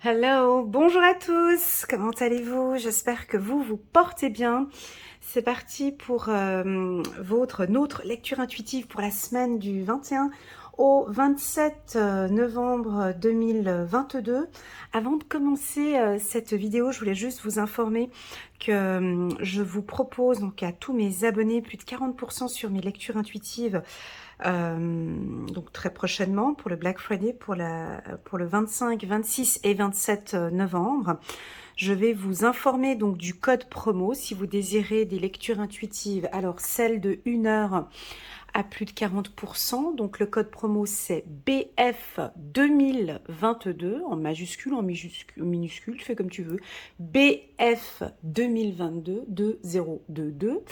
Hello, bonjour à tous, comment allez-vous? J'espère que vous vous portez bien. C'est parti pour notre lecture intuitive pour la semaine du 21 au 27 novembre 2022. Avant de commencer cette vidéo, je voulais juste vous informer que je vous propose donc à tous mes abonnés plus de 40% sur mes lectures intuitives donc très prochainement pour le Black Friday, pour le 25, 26 et 27 novembre. Je vais vous informer donc du code promo si vous désirez des lectures intuitives. Alors celle de 1 heure à plus de 40%. Donc le code promo c'est BF 2022 en majuscule, en minuscule, tu fais comme tu veux. BF 2022 2022.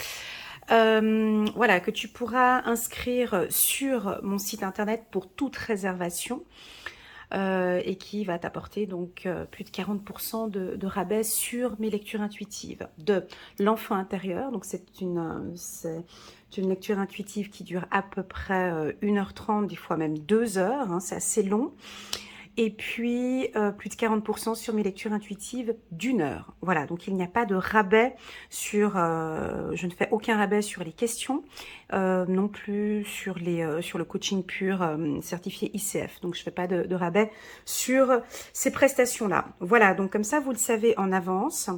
Voilà, que tu pourras inscrire sur mon site internet pour toute réservation et qui va t'apporter donc plus de 40% de rabais sur mes lectures intuitives de l'enfant intérieur. Donc c'est une lecture intuitive qui dure à peu près 1h30, des fois même 2 heures, hein, c'est assez long. Et puis, plus de 40% sur mes lectures intuitives d'1 heure. Voilà, donc il n'y a pas de rabais sur... je ne fais aucun rabais sur les questions, non plus sur le coaching pur certifié ICF. Donc, je ne fais pas de rabais sur ces prestations-là. Voilà, donc comme ça, vous le savez en avance.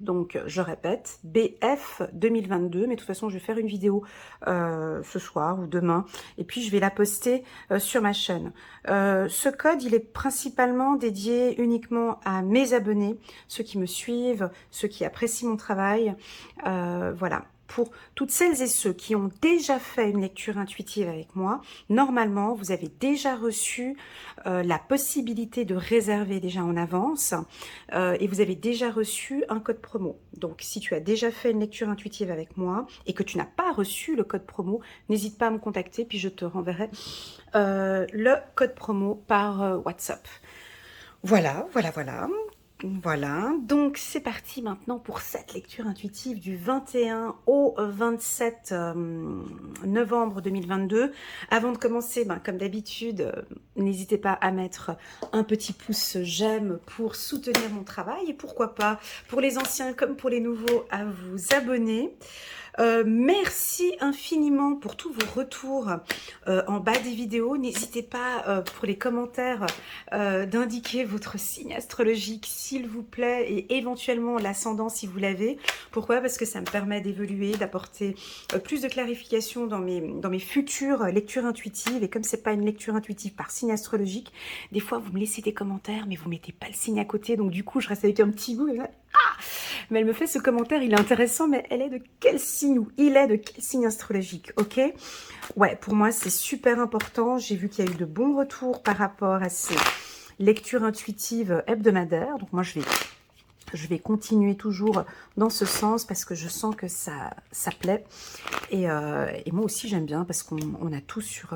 Donc, je répète, BF 2022, mais de toute façon, je vais faire une vidéo ce soir ou demain, et puis je vais la poster sur ma chaîne. Ce code, il est principalement dédié uniquement à mes abonnés, ceux qui me suivent, ceux qui apprécient mon travail, voilà. Pour toutes celles et ceux qui ont déjà fait une lecture intuitive avec moi, normalement, vous avez déjà reçu la possibilité de réserver déjà en avance et vous avez déjà reçu un code promo. Donc, si tu as déjà fait une lecture intuitive avec moi et que tu n'as pas reçu le code promo, n'hésite pas à me contacter, puis je te renverrai le code promo par WhatsApp. Voilà. Voilà, donc c'est parti maintenant pour cette lecture intuitive du 21 au 27 novembre 2022. Avant de commencer, comme d'habitude, n'hésitez pas à mettre un petit pouce j'aime pour soutenir mon travail et pourquoi pas, pour les anciens comme pour les nouveaux, à vous abonner. Merci infiniment pour tous vos retours en bas des vidéos. N'hésitez pas pour les commentaires d'indiquer votre signe astrologique s'il vous plaît et éventuellement l'ascendant si vous l'avez. Pourquoi? Parce que ça me permet d'évoluer, d'apporter plus de clarification dans mes futures lectures intuitives. Et comme c'est pas une lecture intuitive par signe astrologique, des fois vous me laissez des commentaires mais vous mettez pas le signe à côté. Donc du coup je reste avec un petit goût. Mais elle me fait ce commentaire, il est intéressant, mais elle est de quel signe ou il est de quel signe astrologique, ok? Ouais, pour moi, c'est super important. J'ai vu qu'il y a eu de bons retours par rapport à ces lectures intuitives hebdomadaires. Donc moi, je vais continuer toujours dans ce sens parce que je sens que ça plaît. Et moi aussi, j'aime bien parce qu'on a tout sur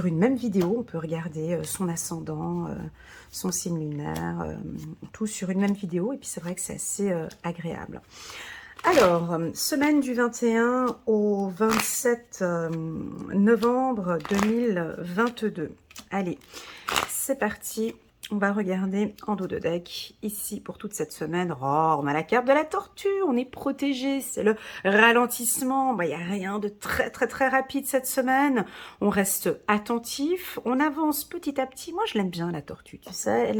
une même vidéo. On peut regarder son ascendant, son signe lunaire, tout sur une même vidéo. Et puis, c'est vrai que c'est assez agréable. Alors, semaine du 21 au 27 novembre 2022. Allez, c'est parti. On va regarder en dos de deck, ici, pour toute cette semaine. Oh, on a la carte de la tortue, on est protégé, c'est le ralentissement. Il n'y a rien de très, très, très rapide cette semaine. On reste attentif, on avance petit à petit. Moi, je l'aime bien, la tortue, tu sais.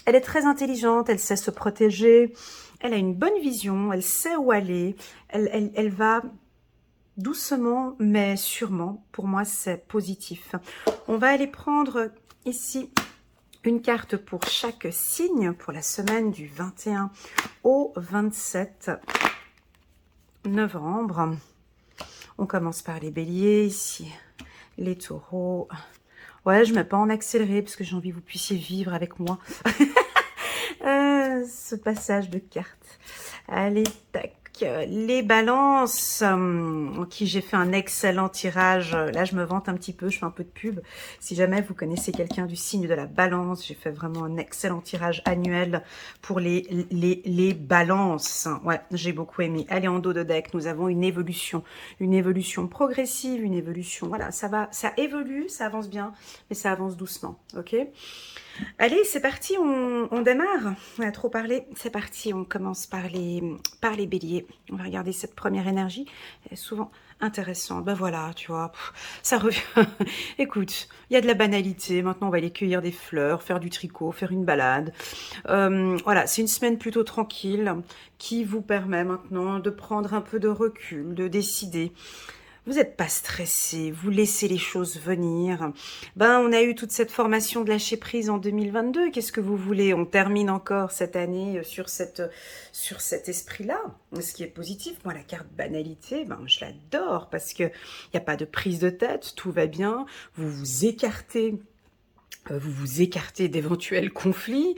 Elle est très intelligente, elle sait se protéger. Elle a une bonne vision, elle sait où aller. Elle va doucement, mais sûrement. Pour moi, c'est positif. On va aller prendre ici une carte pour chaque signe pour la semaine du 21 au 27 novembre. On commence par les béliers ici, les taureaux. Ouais, je ne mets pas en accéléré parce que j'ai envie que vous puissiez vivre avec moi ce passage de cartes. Allez, tac. Les balances, en qui j'ai fait un excellent tirage. Là, je me vante un petit peu, je fais un peu de pub. Si jamais vous connaissez quelqu'un du signe de la balance, j'ai fait vraiment un excellent tirage annuel pour les balances. Ouais, j'ai beaucoup aimé. Allez, en dos de deck, nous avons une évolution progressive, une évolution. Voilà, ça évolue, ça avance bien, mais ça avance doucement, ok? Allez, c'est parti, on démarre. On a trop parlé. C'est parti, on commence par les béliers. On va regarder cette première énergie. Elle est souvent intéressante. Ben voilà, tu vois, ça revient. Écoute, il y a de la banalité. Maintenant, on va aller cueillir des fleurs, faire du tricot, faire une balade. Voilà, c'est une semaine plutôt tranquille qui vous permet maintenant de prendre un peu de recul, de décider. Vous n'êtes pas stressé, vous laissez les choses venir. Ben, on a eu toute cette formation de lâcher prise en 2022. Qu'est-ce que vous voulez? On termine encore cette année sur cet esprit-là, ce qui est positif. Moi, la carte banalité, ben, je l'adore parce que il n'y a pas de prise de tête, tout va bien. Vous vous écartez d'éventuels conflits.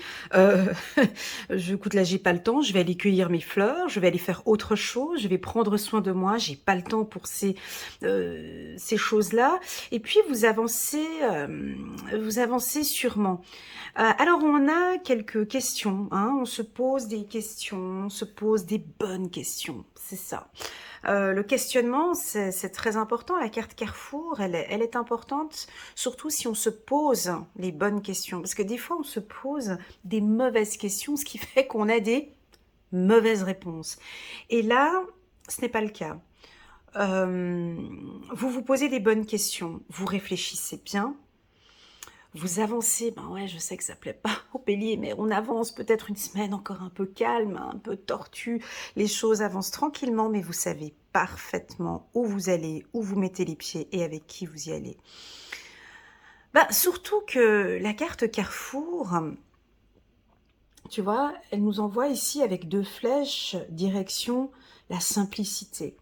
Écoute, là, j'ai pas le temps. Je vais aller cueillir mes fleurs. Je vais aller faire autre chose. Je vais prendre soin de moi. J'ai pas le temps pour ces choses-là. Et puis, vous avancez sûrement. Alors, on a quelques questions. Hein. On se pose des questions. On se pose des bonnes questions. C'est ça. Le questionnement, c'est très important. La carte Carrefour, elle est importante, surtout si on se pose les bonnes questions. Parce que des fois, on se pose des mauvaises questions, ce qui fait qu'on a des mauvaises réponses. Et là, ce n'est pas le cas. Vous vous posez des bonnes questions, vous réfléchissez bien, vous avancez, ben ouais, je sais que ça plaît pas au bélier, mais on avance peut-être une semaine encore un peu calme, un peu tortue. Les choses avancent tranquillement, mais vous savez parfaitement où vous allez, où vous mettez les pieds et avec qui vous y allez. Bah, surtout que la carte Carrefour, tu vois, elle nous envoie ici avec 2 flèches, direction la simplicité.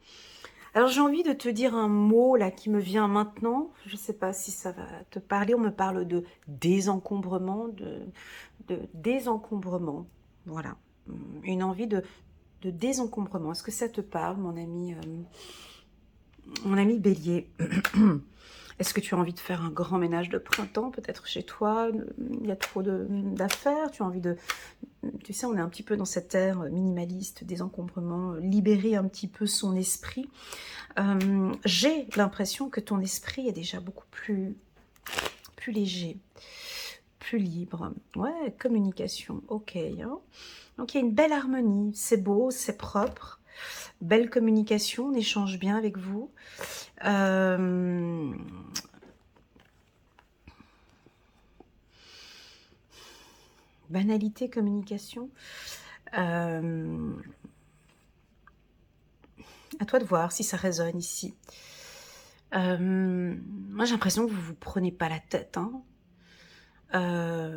Alors j'ai envie de te dire un mot là qui me vient maintenant, je ne sais pas si ça va te parler, on me parle de désencombrement, de désencombrement, voilà, une envie de désencombrement. Est-ce que ça te parle, mon ami Bélier? Est-ce que tu as envie de faire un grand ménage de printemps, peut-être chez toi? Il y a trop d'affaires, tu as envie de... Tu sais, on est un petit peu dans cette ère minimaliste, désencombrement, libérer un petit peu son esprit. J'ai l'impression que ton esprit est déjà beaucoup plus léger, plus libre. Ouais, communication, ok. Hein. Donc il y a une belle harmonie, c'est beau, c'est propre. Belle communication, on échange bien avec vous. Banalité, communication. À toi de voir si ça résonne ici. Moi, j'ai l'impression que vous vous prenez pas la tête. Hein.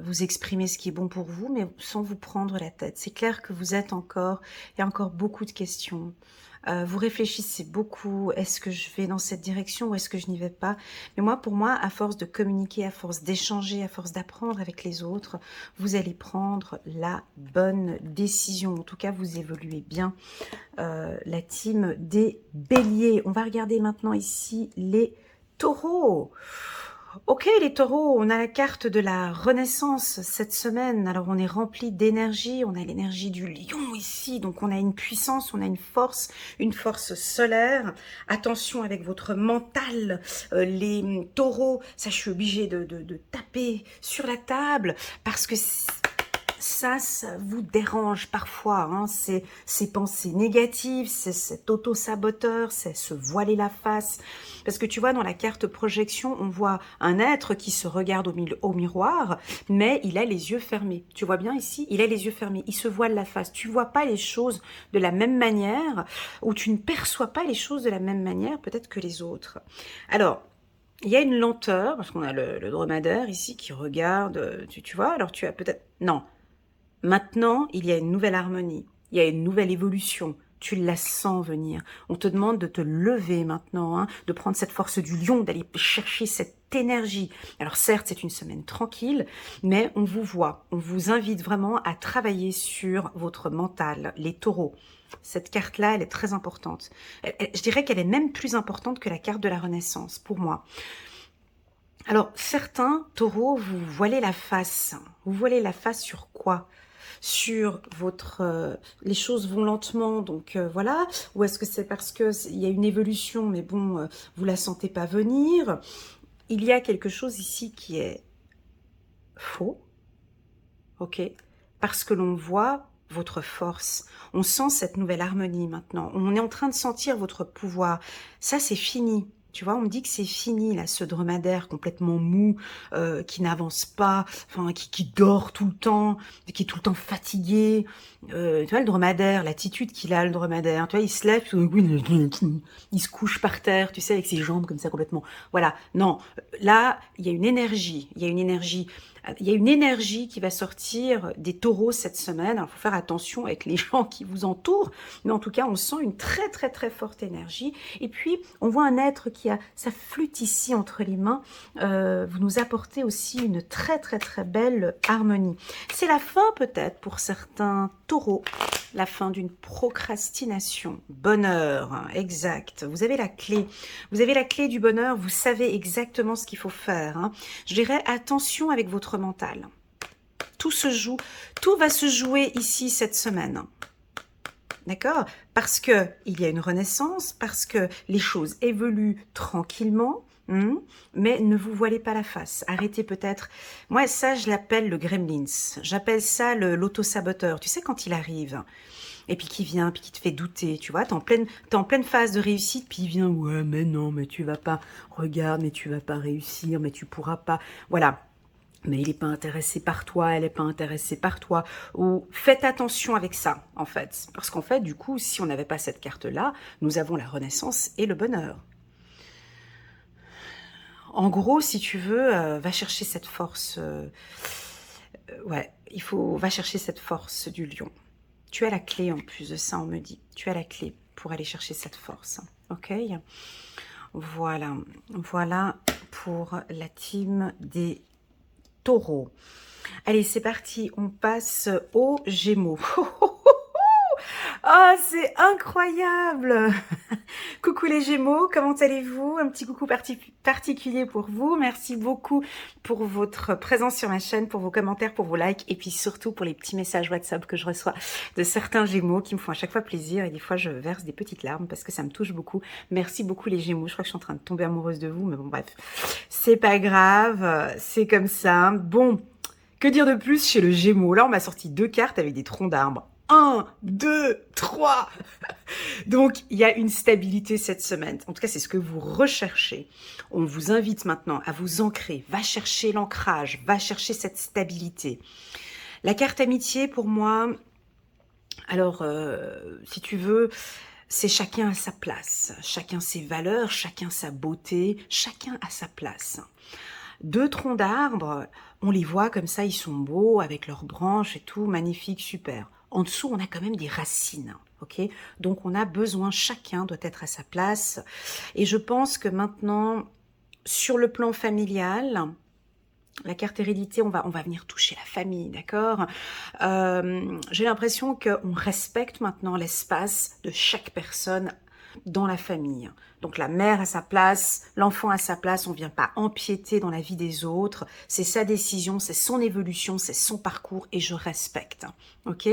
Vous exprimez ce qui est bon pour vous, mais sans vous prendre la tête. C'est clair que vous êtes encore... Il y a encore beaucoup de questions. Vous réfléchissez beaucoup. Est-ce que je vais dans cette direction ou est-ce que je n'y vais pas? Mais moi, pour moi, à force de communiquer, à force d'échanger, à force d'apprendre avec les autres, vous allez prendre la bonne décision. En tout cas, vous évoluez bien. La team des béliers. On va regarder maintenant ici les taureaux. Ok les taureaux, on a la carte de la renaissance cette semaine. Alors on est rempli d'énergie, on a l'énergie du lion ici. Donc on a une puissance, on a une force solaire. Attention avec votre mental. Les taureaux, ça je suis obligée de taper sur la table parce que... Ça vous dérange parfois, hein, ces pensées négatives, c'est cet auto-saboteur, c'est se voiler la face. Parce que tu vois, dans la carte projection, on voit un être qui se regarde au miroir, mais il a les yeux fermés. Tu vois bien ici, il a les yeux fermés, il se voile la face. Tu vois pas les choses de la même manière, ou tu ne perçois pas les choses de la même manière peut-être que les autres. Alors, il y a une lenteur, parce qu'on a le dromadaire ici qui regarde, tu vois, alors tu as peut-être... Non. Maintenant, il y a une nouvelle harmonie, il y a une nouvelle évolution. Tu la sens venir. On te demande de te lever maintenant, hein, de prendre cette force du lion, d'aller chercher cette énergie. Alors certes, c'est une semaine tranquille, mais on vous voit. On vous invite vraiment à travailler sur votre mental, les taureaux. Cette carte-là, elle est très importante. Je dirais qu'elle est même plus importante que la carte de la Renaissance, pour moi. Alors, certains taureaux, vous voilez la face. Vous voilez la face sur quoi? Sur votre... les choses vont lentement, donc voilà. Ou est-ce que c'est parce qu'il y a une évolution, mais bon, vous la sentez pas venir? Il y a quelque chose ici qui est faux. ok? Parce que l'on voit votre force. On sent cette nouvelle harmonie maintenant. On est en train de sentir votre pouvoir. Ça, c'est fini. Tu vois, on me dit que c'est fini, là, ce dromadaire complètement mou, qui n'avance pas, enfin, qui dort tout le temps, qui est tout le temps fatigué. Tu vois, le dromadaire, l'attitude qu'il a, le dromadaire, tu vois, il se lève, il se couche par terre, tu sais, avec ses jambes comme ça complètement. Voilà, non, là, il y a une énergie, il y a une énergie qui va sortir des taureaux cette semaine. Alors, il faut faire attention avec les gens qui vous entourent, mais en tout cas, on sent une très, très, très forte énergie. Et puis, on voit un être qui a sa flûte ici entre les mains. Vous nous apportez aussi une très, très, très belle harmonie. C'est la fin, peut-être, pour certains taureaux, la fin d'une procrastination. Bonheur, hein, exact. Vous avez la clé. Vous avez la clé du bonheur. Vous savez exactement ce qu'il faut faire. Hein. Je dirais attention avec votre mental. Tout va se jouer ici cette semaine. D'accord? Parce que il y a une renaissance, parce que les choses évoluent tranquillement, mais ne vous voilez pas la face. Arrêtez peut-être. Moi, ça, je l'appelle le gremlins. J'appelle ça l'auto-saboteur. Tu sais, quand il arrive, et puis qui vient, puis qui te fait douter, tu vois, t'es en pleine phase de réussite, puis il vient, ouais, mais non, mais tu vas pas, regarde, mais tu vas pas réussir, mais tu pourras pas, voilà. Mais il n'est pas intéressé par toi, elle n'est pas intéressée par toi. Ou faites attention avec ça, en fait. Parce qu'en fait, du coup, si on n'avait pas cette carte-là, nous avons la renaissance et le bonheur. En gros, si tu veux, va chercher cette force. Ouais, va chercher cette force du lion. Tu as la clé en plus de ça, on me dit. Tu as la clé pour aller chercher cette force. Ok? Voilà. Voilà pour la team des taureaux. Allez, c'est parti. On passe aux Gémeaux. Oh, c'est incroyable! Coucou les Gémeaux, comment allez-vous? Un petit coucou particulier pour vous. Merci beaucoup pour votre présence sur ma chaîne, pour vos commentaires, pour vos likes et puis surtout pour les petits messages WhatsApp que je reçois de certains Gémeaux qui me font à chaque fois plaisir et des fois je verse des petites larmes parce que ça me touche beaucoup. Merci beaucoup les Gémeaux. Je crois que je suis en train de tomber amoureuse de vous, mais bon bref, c'est pas grave, c'est comme ça. Bon, que dire de plus chez le Gémeaux? Là, on m'a sorti 2 cartes avec des troncs d'arbres. 1, 2, 3. Donc, il y a une stabilité cette semaine. En tout cas, c'est ce que vous recherchez. On vous invite maintenant à vous ancrer. Va chercher l'ancrage, va chercher cette stabilité. La carte amitié, pour moi, alors, si tu veux, c'est chacun à sa place. Chacun ses valeurs, chacun sa beauté, chacun à sa place. 2 troncs d'arbres, on les voit comme ça, ils sont beaux, avec leurs branches et tout, magnifique, super. En dessous, on a quand même des racines, ok? Donc, on a besoin, chacun doit être à sa place. Et je pense que maintenant, sur le plan familial, la carte hérédité, on va venir toucher la famille, d'accord? J'ai l'impression qu'on respecte maintenant l'espace de chaque personne dans la famille. Donc la mère à sa place, l'enfant à sa place, on vient pas empiéter dans la vie des autres, c'est sa décision, c'est son évolution, c'est son parcours et je respecte. Ok,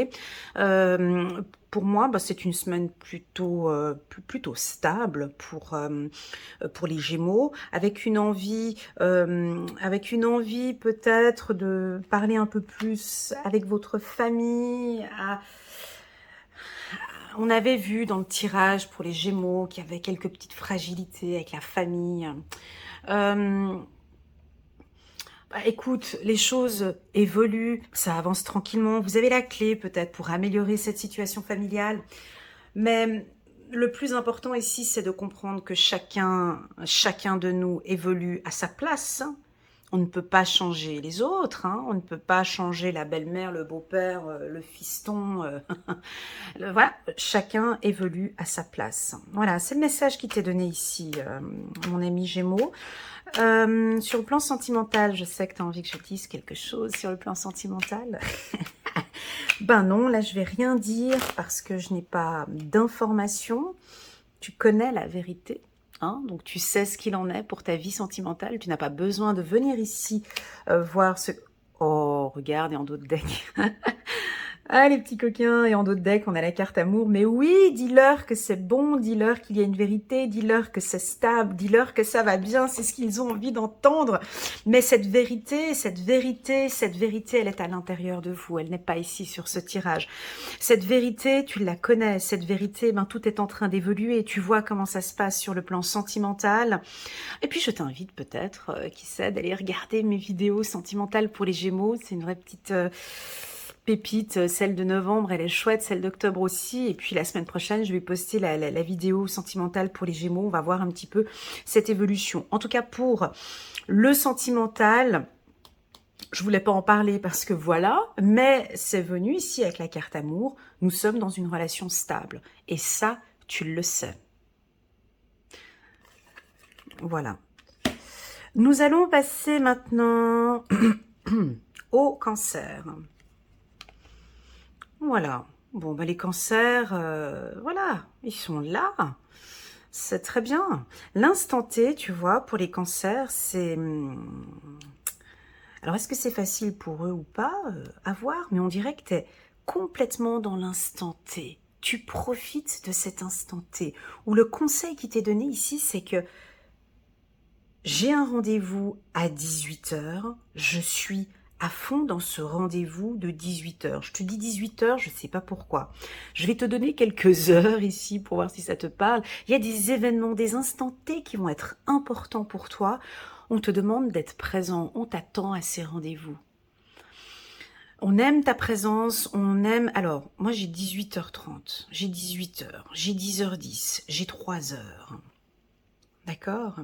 pour moi, bah, c'est une semaine plutôt stable pour les Gémeaux, avec une envie peut-être de parler un peu plus avec votre famille. On avait vu dans le tirage pour les Gémeaux qu'il y avait quelques petites fragilités avec la famille. Écoute, les choses évoluent, ça avance tranquillement. Vous avez la clé peut-être pour améliorer cette situation familiale. Mais le plus important ici, c'est de comprendre que chacun de nous évolue à sa place. On ne peut pas changer les autres, hein. On ne peut pas changer la belle-mère, le beau-père, le fiston. Voilà, chacun évolue à sa place. Voilà, c'est le message qui t'est donné ici, mon ami Gémeaux. Sur le plan sentimental, je sais que tu as envie que je dise quelque chose sur le plan sentimental. Ben non, là je vais rien dire parce que je n'ai pas d'informations. Tu connais la vérité. Hein, donc tu sais ce qu'il en est pour ta vie sentimentale. Tu n'as pas besoin de venir ici voir ce... Oh, regarde, et en d'autres decks. Ah, les petits coquins, et en d'autres decks, on a la carte amour. Mais oui, dis-leur que c'est bon, dis-leur qu'il y a une vérité, dis-leur que c'est stable, dis-leur que ça va bien, c'est ce qu'ils ont envie d'entendre. Mais cette vérité, elle est à l'intérieur de vous, elle n'est pas ici sur ce tirage. Cette vérité, tu la connais, cette vérité, ben, tout est en train d'évoluer, tu vois comment ça se passe sur le plan sentimental. Et puis je t'invite peut-être, qui sait, d'aller regarder mes vidéos sentimentales pour les Gémeaux, c'est une vraie petite... pépite, celle de novembre, elle est chouette, celle d'octobre aussi, et puis la semaine prochaine, je vais poster la vidéo sentimentale pour les Gémeaux, on va voir un petit peu cette évolution. En tout cas, pour le sentimental, je voulais pas en parler parce que voilà, mais c'est venu ici avec la carte amour, nous sommes dans une relation stable, et ça, tu le sais. Voilà. Nous allons passer maintenant au cancer. Voilà. Bon, bah, les cancers, voilà, ils sont là. C'est très bien. L'instant T, tu vois, pour les cancers, c'est... Alors, est-ce que c'est facile pour eux ou pas? À voir, mais on dirait que tu es complètement dans l'instant T. Tu profites de cet instant T. Ou le conseil qui t'est donné ici, c'est que j'ai un rendez-vous à 18 h, je suis à fond dans ce rendez-vous de 18 h. Je te dis 18 h, je ne sais pas pourquoi. Je vais te donner quelques heures ici pour voir si ça te parle. Il y a des événements, des instants T qui vont être importants pour toi. On te demande d'être présent, on t'attend à ces rendez-vous. On aime ta présence, on aime... Alors, moi j'ai 18 h 30, j'ai 18 h, j'ai 10 h 10, j'ai 3 h. D'accord ?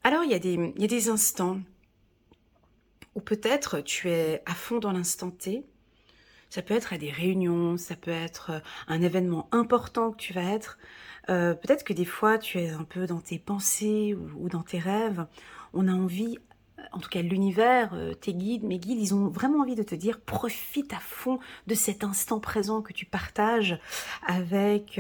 Alors, il y a des instants où peut-être tu es à fond dans l'instant T. Ça peut être à des réunions, ça peut être un événement important que tu vas être. Peut-être que des fois, tu es un peu dans tes pensées ou dans tes rêves. On a envie, en tout cas l'univers, tes guides, mes guides, ils ont vraiment envie de te dire profite à fond de cet instant présent que tu partages avec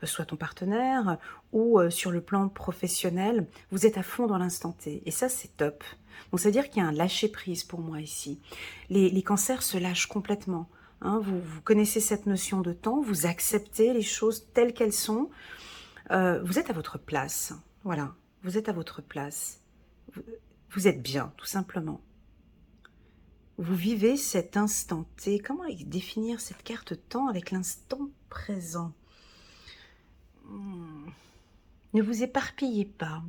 soit ton partenaire ou sur le plan professionnel. Vous êtes à fond dans l'instant T et ça c'est top. Donc ça veut dire qu'il y a un lâcher-prise pour moi ici. Les cancers se lâchent complètement. Hein, vous connaissez cette notion de temps, vous acceptez les choses telles qu'elles sont. Vous êtes à votre place. Voilà, vous êtes à votre place. Vous êtes bien, tout simplement. Vous vivez cet instant T. Comment définir cette carte temps avec l'instant présent? Ne vous éparpillez pas.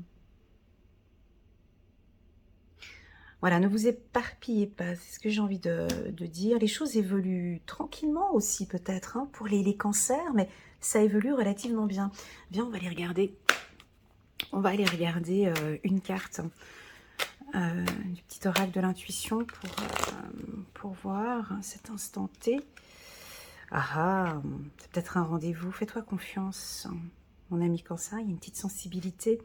Voilà, ne vous éparpillez pas, c'est ce que j'ai envie de dire. Les choses évoluent tranquillement aussi peut-être hein, pour les cancers, mais ça évolue relativement bien. Viens, on va aller regarder. On va aller regarder une carte, du petit oracle de l'intuition pour voir hein, cet instant T. Ah, c'est peut-être un rendez-vous. Fais-toi confiance, mon ami cancer. Il y a une petite sensibilité.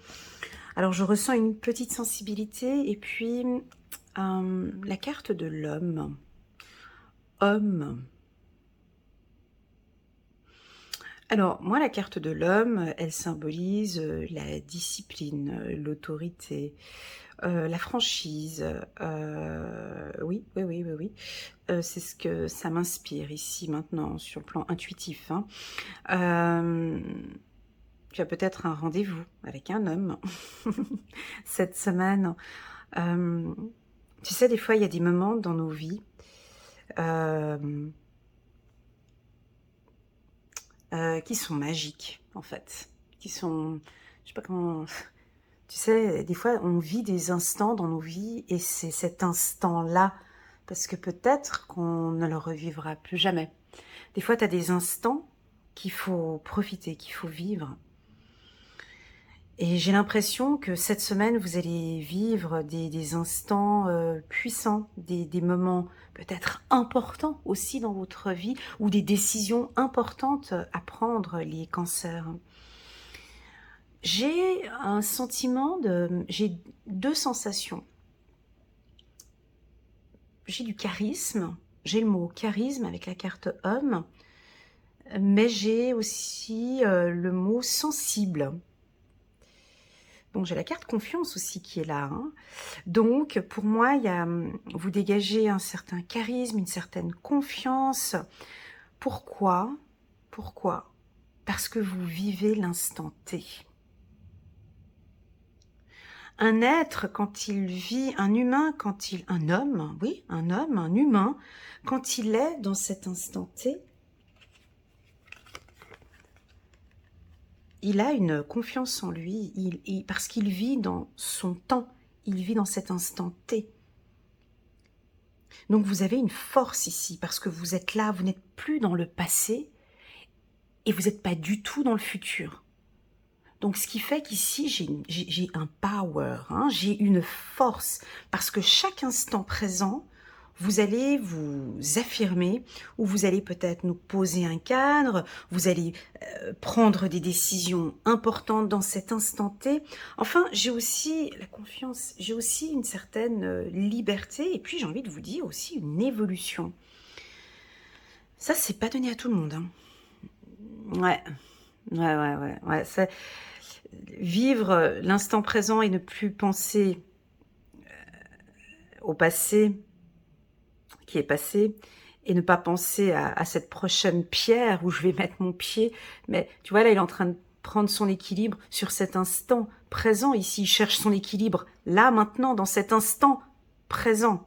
Alors, je ressens une petite sensibilité et puis la carte de l'homme. Homme. Alors, moi, la carte de l'homme, elle symbolise la discipline, l'autorité, la franchise. Oui. C'est ce que ça m'inspire ici, maintenant, sur le plan intuitif. Hein. Tu as peut-être un rendez-vous avec un homme cette semaine. Tu sais, des fois, il y a des moments dans nos vies qui sont magiques, en fait. Qui sont... Je sais pas comment... Tu sais, des fois, on vit des instants dans nos vies et c'est cet instant-là, parce que peut-être qu'on ne le revivra plus jamais. Des fois, tu as des instants qu'il faut profiter, qu'il faut vivre. Et j'ai l'impression que cette semaine, vous allez vivre des instants puissants, des moments peut-être importants aussi dans votre vie, ou des décisions importantes à prendre, les cancers. J'ai un sentiment j'ai deux sensations. J'ai du charisme, j'ai le mot charisme avec la carte homme, mais j'ai aussi le mot sensible. Donc, j'ai la carte confiance aussi qui est là. Hein. Donc, pour moi, vous dégagez un certain charisme, une certaine confiance. Pourquoi? Pourquoi? Parce que vous vivez l'instant T. Un être, quand il vit, un humain, un homme, oui, un humain, quand il est dans cet instant T, il a une confiance en lui, parce qu'il vit dans son temps, il vit dans cet instant T. Donc vous avez une force ici, parce que vous êtes là, vous n'êtes plus dans le passé, et vous n'êtes pas du tout dans le futur. Donc, ce qui fait qu'ici, j'ai un power, hein, j'ai une force, parce que chaque instant présent, vous allez vous affirmer, ou vous allez peut-être nous poser un cadre, vous allez prendre des décisions importantes dans cet instant T. Enfin, j'ai aussi la confiance, j'ai aussi une certaine liberté, et puis j'ai envie de vous dire aussi une évolution. Ça, c'est pas donné à tout le monde. Hein. Ouais. Ça, vivre l'instant présent et ne plus penser au passé qui est passé et ne pas penser à cette prochaine pierre où je vais mettre mon pied. Mais tu vois, là, il est en train de prendre son équilibre sur cet instant présent ici. Il cherche son équilibre là, maintenant, dans cet instant présent.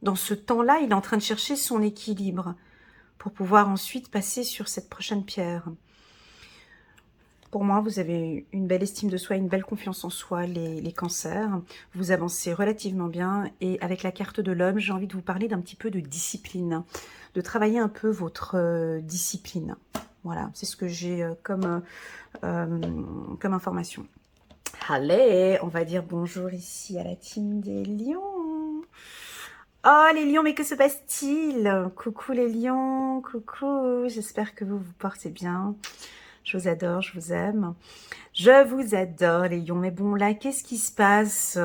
Dans ce temps-là, il est en train de chercher son équilibre pour pouvoir ensuite passer sur cette prochaine pierre. Pour moi, vous avez une belle estime de soi, une belle confiance en soi, les cancers. Vous avancez relativement bien. Et avec la carte de l'homme, j'ai envie de vous parler d'un petit peu de discipline, de travailler un peu votre discipline. Voilà, c'est ce que j'ai comme information. Allez, on va dire bonjour ici à la team des lions. Oh, les lions, mais que se passe-t-il? Coucou les lions, coucou, j'espère que vous vous portez bien. Je vous adore, je vous aime. Je vous adore, les lions. Mais bon, là, qu'est-ce qui se passe?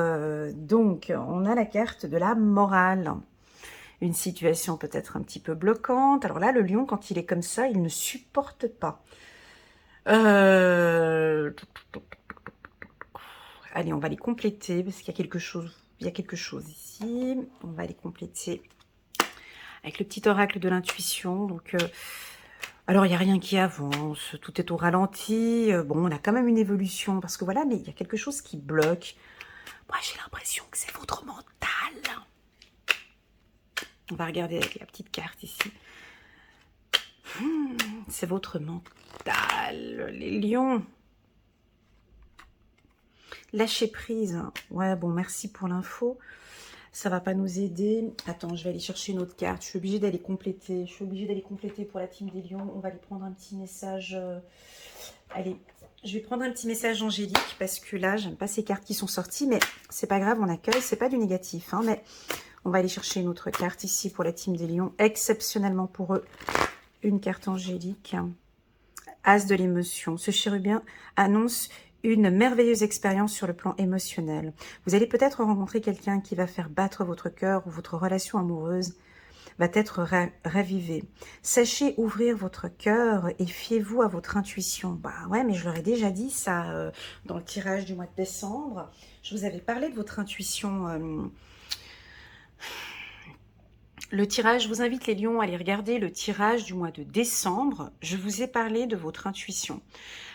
Donc, on a la carte de la morale. Une situation peut-être un petit peu bloquante. Alors là, le lion, quand il est comme ça, il ne supporte pas. Allez, on va les compléter parce qu'il y a quelque chose. Il y a quelque chose ici. On va les compléter avec le petit oracle de l'intuition. Donc... alors, il n'y a rien qui avance, tout est au ralenti. Bon, on a quand même une évolution, parce que voilà, mais il y a quelque chose qui bloque. Moi, j'ai l'impression que c'est votre mental. On va regarder avec la petite carte ici. C'est votre mental, les lions. Lâchez prise. Ouais, bon, merci pour l'info. Ça va pas nous aider. Attends, je vais aller chercher une autre carte. Je suis obligée d'aller compléter. Je suis obligée d'aller compléter pour la team des lions. On va aller prendre un petit message. Allez, je vais prendre un petit message angélique parce que là, j'aime pas ces cartes qui sont sorties. Mais c'est pas grave, on accueille. C'est pas du négatif. Hein, mais on va aller chercher une autre carte ici pour la team des lions. Exceptionnellement pour eux, une carte angélique. As de l'émotion. Ce chérubin annonce une merveilleuse expérience sur le plan émotionnel. Vous allez peut-être rencontrer quelqu'un qui va faire battre votre cœur ou votre relation amoureuse va être ravivée. Sachez ouvrir votre cœur et fiez-vous à votre intuition. Bah ouais, mais je leur ai déjà dit ça dans le tirage du mois de décembre. Je vous avais parlé de votre intuition. Le tirage, je vous invite les lions à aller regarder le tirage du mois de décembre. Je vous ai parlé de votre intuition.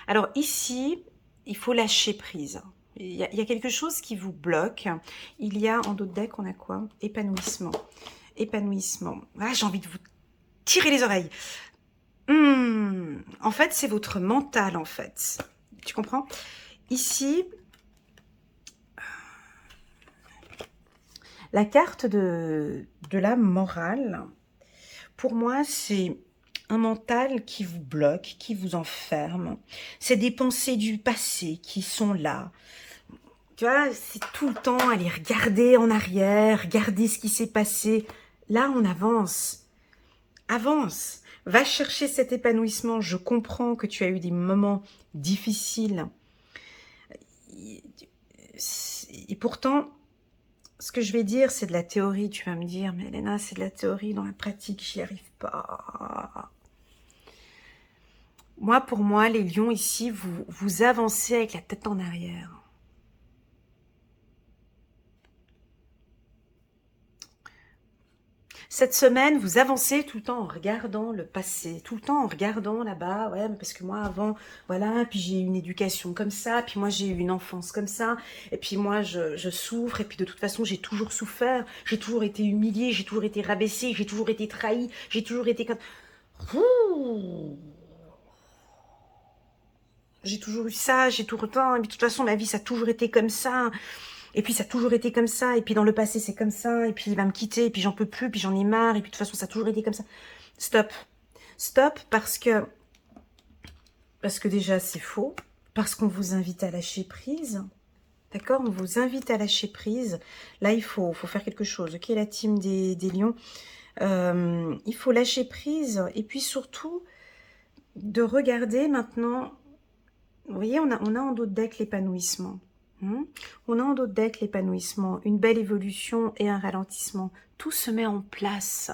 Alors ici, il faut lâcher prise. Il y a quelque chose qui vous bloque. Il y a en dos de deck, on a quoi? Épanouissement. Épanouissement. Ah, j'ai envie de vous tirer les oreilles. En fait, c'est votre mental, en fait. Tu comprends? Ici, la carte de la morale, pour moi, c'est un mental qui vous bloque, qui vous enferme. C'est des pensées du passé qui sont là. Tu vois, c'est tout le temps aller regarder en arrière, regarder ce qui s'est passé. Là, on avance. Avance. Va chercher cet épanouissement. Je comprends que tu as eu des moments difficiles. Et pourtant, ce que je vais dire, c'est de la théorie. Tu vas me dire, mais Elena, c'est de la théorie. Dans la pratique, j'y arrive pas. Moi, pour moi, les lions ici, vous avancez avec la tête en arrière. Cette semaine, vous avancez tout le temps en regardant le passé, tout le temps en regardant là-bas, ouais, parce que moi avant, voilà, puis j'ai eu une éducation comme ça, puis moi j'ai eu une enfance comme ça, et puis moi je souffre, et puis de toute façon j'ai toujours souffert, j'ai toujours été humiliée, j'ai toujours été rabaissée, j'ai toujours été trahie, j'ai toujours été comme... Ouh, j'ai toujours eu ça, j'ai tout retenu, et puis de toute façon ma vie ça a toujours été comme ça, et puis ça a toujours été comme ça, et puis dans le passé c'est comme ça, et puis il va me quitter, et puis j'en peux plus, puis j'en ai marre, et puis de toute façon ça a toujours été comme ça. Stop. Stop parce que déjà c'est faux, parce qu'on vous invite à lâcher prise, d'accord? On vous invite à lâcher prise. Là il faut faire quelque chose, ok la team des lions, il faut lâcher prise, et puis surtout de regarder maintenant, vous voyez on a en dos de deck l'épanouissement. On a en dos de deck l'épanouissement, une belle évolution et un ralentissement. Tout se met en place.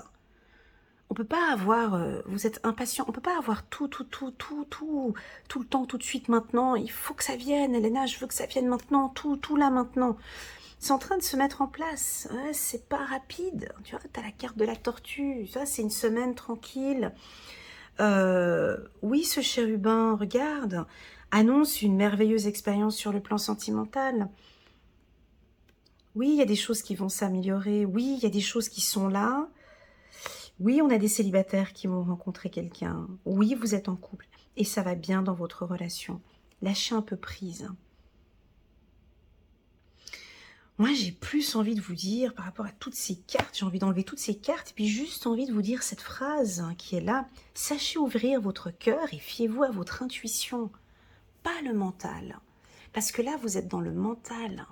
On peut pas avoir, vous êtes impatient, on peut pas avoir tout le temps, tout de suite, maintenant. Il faut que ça vienne, Elena, je veux que ça vienne maintenant, tout là, maintenant. C'est en train de se mettre en place. Ouais, c'est pas rapide. Tu vois, t'as la carte de la tortue. Ça, c'est une semaine tranquille. Oui, ce chérubin, regarde, annonce une merveilleuse expérience sur le plan sentimental. Oui, il y a des choses qui vont s'améliorer. Oui, il y a des choses qui sont là. Oui, on a des célibataires qui vont rencontrer quelqu'un. Oui, vous êtes en couple. Et ça va bien dans votre relation. Lâchez un peu prise. Moi, j'ai plus envie de vous dire, par rapport à toutes ces cartes, j'ai envie d'enlever toutes ces cartes, et puis juste envie de vous dire cette phrase qui est là. Sachez ouvrir votre cœur et fiez-vous à votre intuition, pas le mental. Parce que là, vous êtes dans le mental.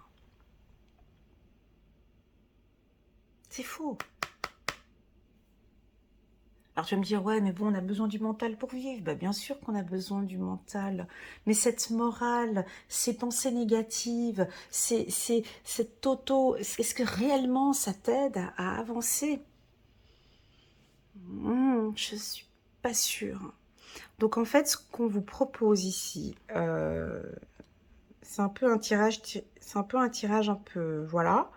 C'est faux. Alors tu vas me dire, ouais, mais bon, on a besoin du mental pour vivre. Bah, bien sûr qu'on a besoin du mental. Mais cette morale, ces pensées négatives, cette est-ce que réellement ça t'aide à avancer? Je suis pas sûre. Donc en fait, ce qu'on vous propose ici, c'est un peu un tirage, un peu, voilà.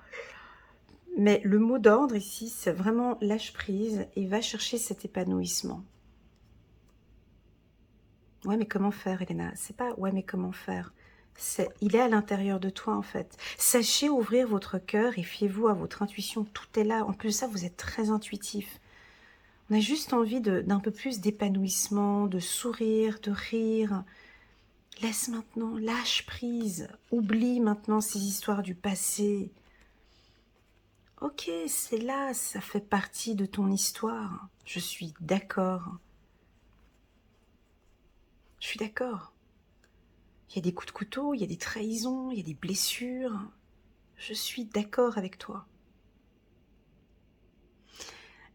Mais le mot d'ordre ici, c'est vraiment lâche prise et va chercher cet épanouissement. Ouais, mais comment faire, Elena? C'est pas ouais, mais comment faire? Il est à l'intérieur de toi, en fait. Sachez ouvrir votre cœur et fiez-vous à votre intuition. Tout est là. En plus de ça, vous êtes très intuitif. On a juste envie d'un peu plus d'épanouissement, de sourire, de rire. Laisse maintenant, lâche prise. Oublie maintenant ces histoires du passé. Ok, c'est là, ça fait partie de ton histoire. Je suis d'accord. Je suis d'accord. Il y a des coups de couteau, il y a des trahisons, il y a des blessures. Je suis d'accord avec toi.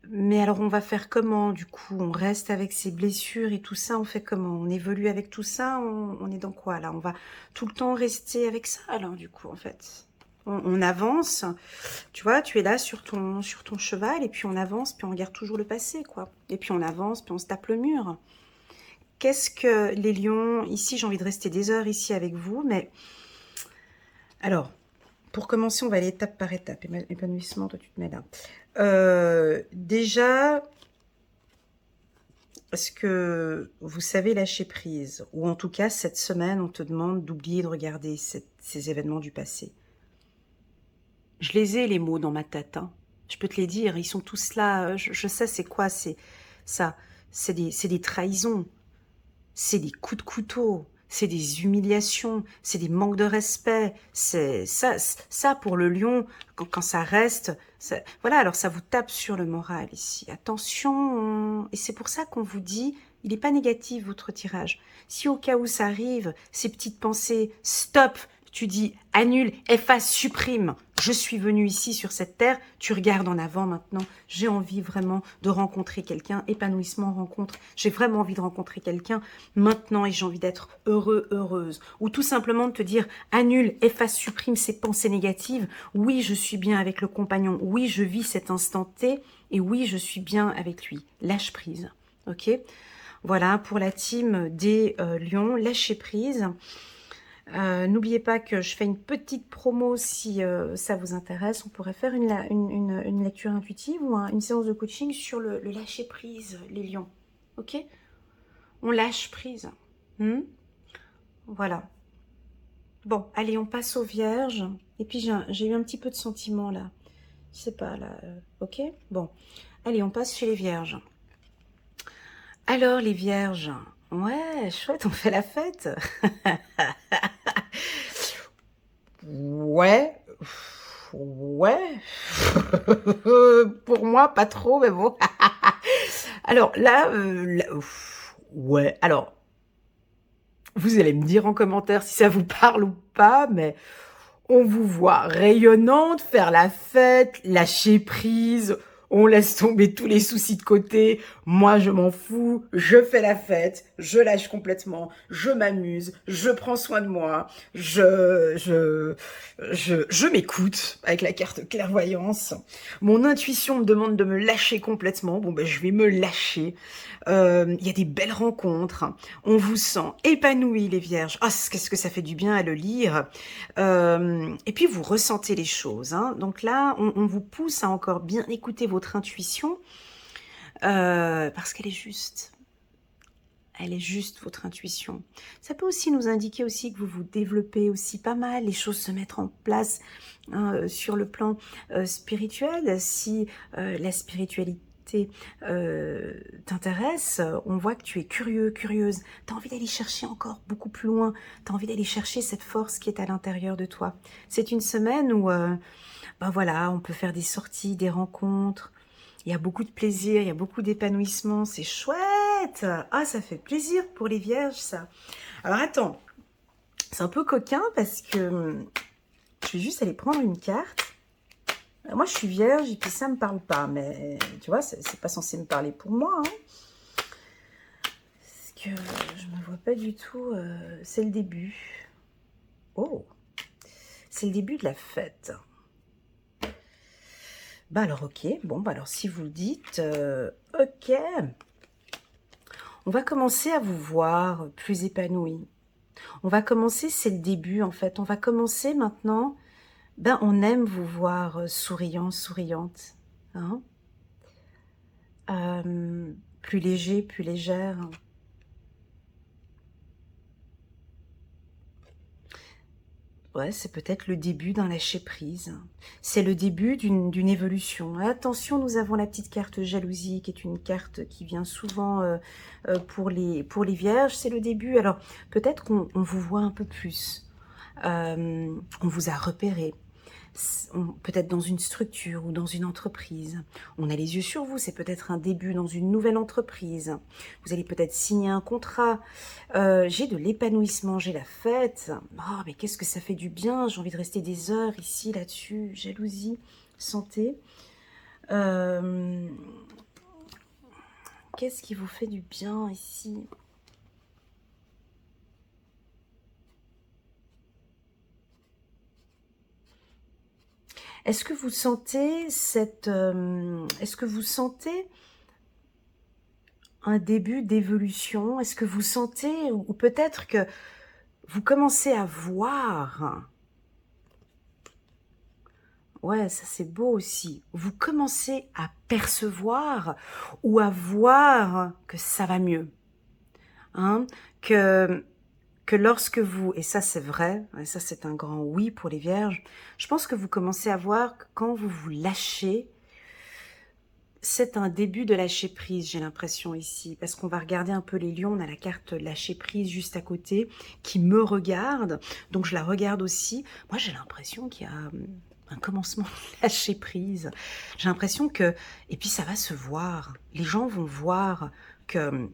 Mais alors on va faire comment du coup? On reste avec ces blessures et tout ça, on fait comment? On évolue avec tout ça? On est dans quoi là? On va tout le temps rester avec ça alors du coup en fait? On avance, tu vois, tu es là sur ton cheval et puis on avance, puis on regarde toujours le passé quoi. Et puis on avance, puis on se tape le mur. Qu'est-ce que les lions, ici j'ai envie de rester des heures ici avec vous, mais alors, pour commencer on va aller étape par étape, épanouissement, toi tu te mets là. Déjà, est-ce que vous savez lâcher prise? Ou en tout cas, cette semaine, on te demande d'oublier de regarder ces événements du passé. Je les ai, les mots, dans ma tête. Hein. Je peux te les dire, ils sont tous là. Je sais c'est quoi, c'est ça. C'est des trahisons. C'est des coups de couteau. C'est des humiliations. C'est des manques de respect. C'est ça pour le lion, quand ça reste... Voilà, alors ça vous tape sur le moral ici. Attention. Et c'est pour ça qu'on vous dit, il n'est pas négatif votre tirage. Si au cas où ça arrive, ces petites pensées, stop, tu dis annule, efface, supprime. Je suis venue ici sur cette terre, tu regardes en avant maintenant. J'ai envie vraiment de rencontrer quelqu'un. Épanouissement, rencontre. J'ai vraiment envie de rencontrer quelqu'un maintenant et j'ai envie d'être heureux, heureuse. Ou tout simplement de te dire annule, efface, supprime ces pensées négatives. Oui, je suis bien avec le compagnon. Oui, je vis cet instant T. Et oui, je suis bien avec lui. Lâche prise. Ok ? Voilà pour la team des lions. Lâchez prise. N'oubliez pas que je fais une petite promo si ça vous intéresse. On pourrait faire une lecture intuitive ou une séance de coaching sur le lâcher prise, les lions. Ok? On lâche prise. Voilà. Bon, allez, on passe aux vierges. Et puis j'ai eu un petit peu de sentiment là. Je sais pas là. Ok? Bon. Allez, on passe chez les vierges. Alors les vierges. Ouais, chouette, on fait la fête. Ouais. Ouais. Pour moi, pas trop, mais bon. Alors là, ouais. Alors, vous allez me dire en commentaire si ça vous parle ou pas, mais on vous voit rayonnante, faire la fête, lâcher prise, on laisse tomber tous les soucis de côté. Moi, je m'en fous, je fais la fête, je lâche complètement, je m'amuse, je prends soin de moi, je m'écoute avec la carte clairvoyance. Mon intuition me demande de me lâcher complètement. Bon, ben, je vais me lâcher. Il y a des belles rencontres. On vous sent épanoui, les vierges. Ah, qu'est-ce que ça fait du bien à le lire. Et puis, vous ressentez les choses. Hein. Donc là, on vous pousse à encore bien écouter votre intuition parce qu'elle est juste. Elle est juste, votre intuition. Ça peut aussi nous indiquer aussi que vous vous développez aussi pas mal, les choses se mettent en place sur le plan spirituel. Si la spiritualité t'intéresse, on voit que tu es curieux, curieuse. Tu as envie d'aller chercher encore beaucoup plus loin. Tu as envie d'aller chercher cette force qui est à l'intérieur de toi. C'est une semaine où ben voilà, on peut faire des sorties, des rencontres. Il y a beaucoup de plaisir, il y a beaucoup d'épanouissement, c'est chouette. Ah, ça fait plaisir pour les vierges, ça. Alors, attends, c'est un peu coquin parce que je vais juste aller prendre une carte. Alors, moi, je suis vierge et puis ça me parle pas, mais tu vois, c'est pas censé me parler pour moi. Hein. Parce que je me vois pas du tout. C'est le début. Oh, c'est le début de la fête. Bah alors ok, bon bah alors si vous le dites, ok. On va commencer à vous voir plus épanoui. On va commencer, c'est le début en fait, on va commencer maintenant, ben on aime vous voir souriant, souriante. Hein, plus léger, plus légère. Ouais, c'est peut-être le début d'un lâcher-prise. C'est le début d'une évolution. Attention, nous avons la petite carte jalousie, qui est une carte qui vient souvent pour les vierges. C'est le début. Alors, peut-être qu'on vous voit un peu plus. On vous a repéré. Peut-être dans une structure ou dans une entreprise. On a les yeux sur vous, c'est peut-être un début dans une nouvelle entreprise. Vous allez peut-être signer un contrat. J'ai de l'épanouissement, j'ai la fête. Oh, mais qu'est-ce que ça fait du bien. J'ai envie de rester des heures ici, là-dessus. Jalousie, santé. Qu'est-ce qui vous fait du bien ici ? Est-ce que vous sentez est-ce que vous sentez un début d'évolution? Est-ce que vous sentez, ou peut-être que vous commencez à voir, ouais, ça c'est beau aussi, vous commencez à percevoir ou à voir que ça va mieux, hein, que lorsque vous, et ça c'est vrai, et ça c'est un grand oui pour les vierges, je pense que vous commencez à voir que quand vous vous lâchez, c'est un début de lâcher prise, j'ai l'impression ici, parce qu'on va regarder un peu les lions, on a la carte lâcher prise juste à côté, qui me regarde, donc je la regarde aussi. Moi j'ai l'impression qu'il y a un commencement de lâcher prise, j'ai l'impression que, et puis ça va se voir, les gens vont voir que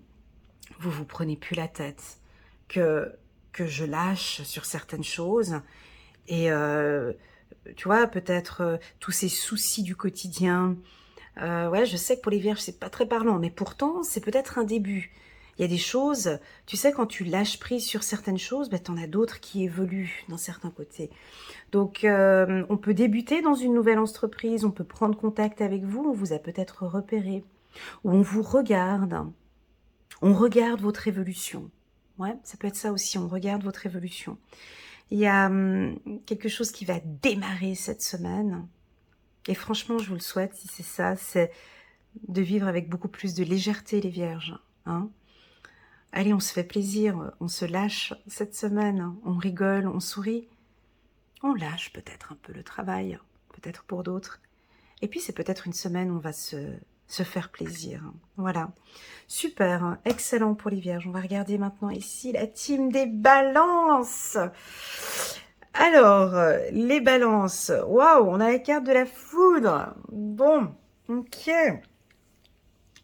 vous prenez plus la tête, que je lâche sur certaines choses, et tu vois, peut-être tous ces soucis du quotidien. Ouais, je sais que pour les vierges, c'est pas très parlant, mais pourtant, c'est peut-être un début. Il y a des choses, tu sais, quand tu lâches prise sur certaines choses, ben, t'en as d'autres qui évoluent d'un certain côté. Donc, on peut débuter dans une nouvelle entreprise, on peut prendre contact avec vous, on vous a peut-être repéré, ou on vous regarde, on regarde votre évolution. Ouais, ça peut être ça aussi, on regarde votre évolution. Il y a quelque chose qui va démarrer cette semaine. Et franchement, je vous le souhaite, si c'est ça, c'est de vivre avec beaucoup plus de légèreté, les vierges. Hein. Allez, on se fait plaisir, on se lâche cette semaine, on rigole, on sourit. On lâche peut-être un peu le travail, peut-être pour d'autres. Et puis c'est peut-être une semaine où on va se faire plaisir. Voilà. Super, excellent pour les vierges. On va regarder maintenant ici la team des balances. Alors, les balances. Waouh, on a la carte de la foudre. Bon, ok.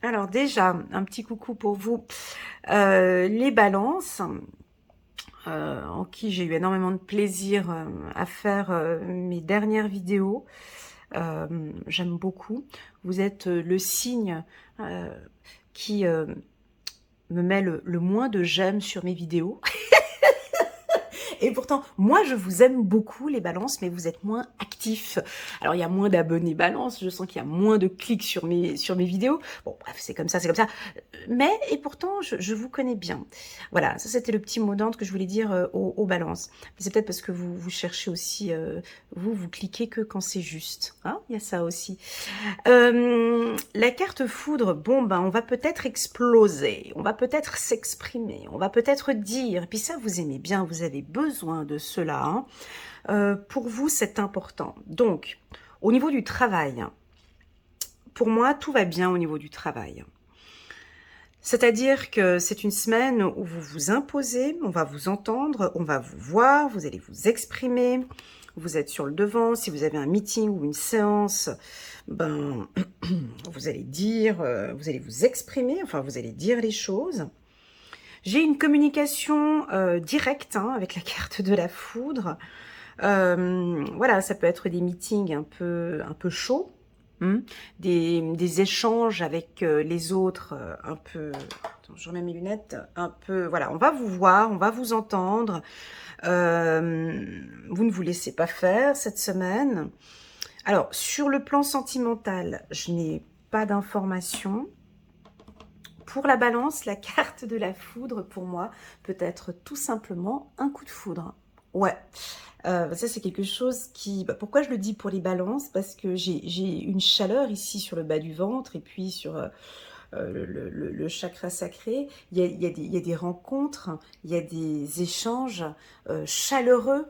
Alors déjà, un petit coucou pour vous. Les balances, en qui j'ai eu énormément de plaisir à faire mes dernières vidéos. J'aime beaucoup. Vous êtes le signe qui me met le moins de j'aime sur mes vidéos. Et pourtant, moi, je vous aime beaucoup, les balances, mais vous êtes moins actifs. Alors, il y a moins d'abonnés balance, je sens qu'il y a moins de clics sur mes vidéos. Bon, bref, c'est comme ça, c'est comme ça. Mais, et pourtant, je vous connais bien. Voilà, ça, c'était le petit mot d'ordre que je voulais dire aux balances. C'est peut-être parce que vous cherchez aussi, vous cliquez que quand c'est juste. Hein, il y a ça aussi. La carte foudre, bon, ben, on va peut-être exploser, on va peut-être s'exprimer, on va peut-être dire, et puis ça, vous aimez bien, vous avez besoin de cela. Hein. Pour vous, c'est important. Donc, au niveau du travail, pour moi, tout va bien au niveau du travail. C'est-à-dire que c'est une semaine où vous vous imposez, on va vous entendre, on va vous voir, vous allez vous exprimer, vous êtes sur le devant. Si vous avez un meeting ou une séance, ben, vous allez dire, vous allez vous exprimer, enfin, vous allez dire les choses. J'ai une communication directe hein, avec la carte de la foudre. Voilà, ça peut être des meetings un peu chauds. Des échanges avec les autres un peu... Attends, je remets mes lunettes. Un peu... Voilà, on va vous voir, on va vous entendre. Vous ne vous laissez pas faire cette semaine. Alors, sur le plan sentimental, je n'ai pas d'informations. Pour la balance, la carte de la foudre, pour moi, peut être tout simplement un coup de foudre. Ouais. Ça, c'est quelque chose qui... Bah, pourquoi je le dis pour les balances? Parce que j'ai une chaleur ici sur le bas du ventre et puis sur le chakra sacré. Il y a des rencontres, il y a des échanges chaleureux.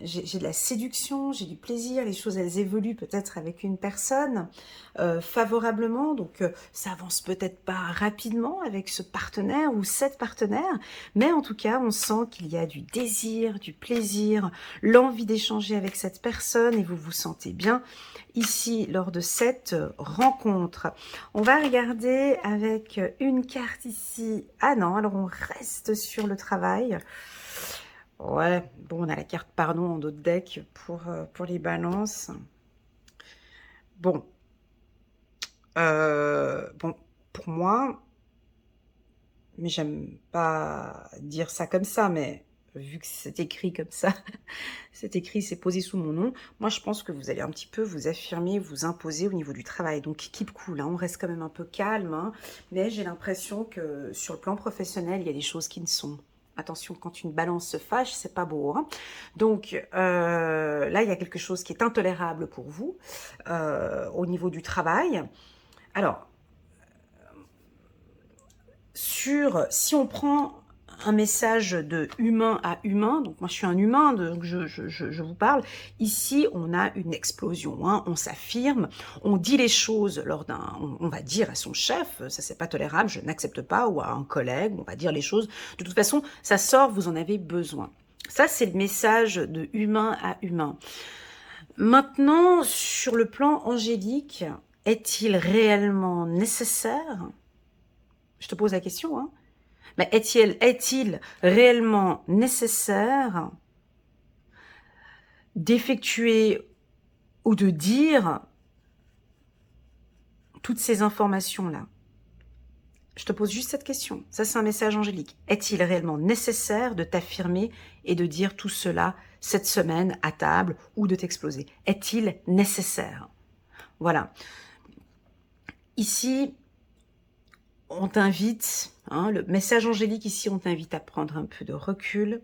J'ai de la séduction, j'ai du plaisir, les choses elles évoluent peut-être avec une personne favorablement, donc ça avance peut-être pas rapidement avec ce partenaire ou cette partenaire, mais en tout cas on sent qu'il y a du désir, du plaisir, l'envie d'échanger avec cette personne et vous vous sentez bien ici lors de cette rencontre. On va regarder avec une carte ici, ah non, alors on reste sur le travail. Ouais, bon, on a la carte pardon en dos de deck pour les balances. Bon. Bon, pour moi, mais j'aime pas dire ça comme ça, mais vu que c'est écrit comme ça, c'est écrit, c'est posé sous mon nom, moi je pense que vous allez un petit peu vous affirmer, vous imposer au niveau du travail. Donc keep cool, hein, on reste quand même un peu calme, hein, mais j'ai l'impression que sur le plan professionnel, il y a des choses qui ne sont... Attention, quand une balance se fâche, c'est pas beau. Hein. Donc là, il y a quelque chose qui est intolérable pour vous au niveau du travail. Alors, si on prend un message de humain à humain, donc moi je suis un humain, donc je vous parle, ici on a une explosion, hein, on s'affirme, on dit les choses lors d'un, on va dire à son chef, ça c'est pas tolérable, je n'accepte pas, ou à un collègue, on va dire les choses, de toute façon ça sort, vous en avez besoin. Ça c'est le message de humain à humain. Maintenant, sur le plan angélique, est-il réellement nécessaire? Je te pose la question, hein. Mais est-il réellement nécessaire d'effectuer ou de dire toutes ces informations-là? Je te pose juste cette question. Ça, c'est un message angélique. Est-il réellement nécessaire de t'affirmer et de dire tout cela cette semaine à table ou de t'exploser? Est-il nécessaire? Voilà. Ici, on t'invite, hein, le message angélique ici, on t'invite à prendre un peu de recul,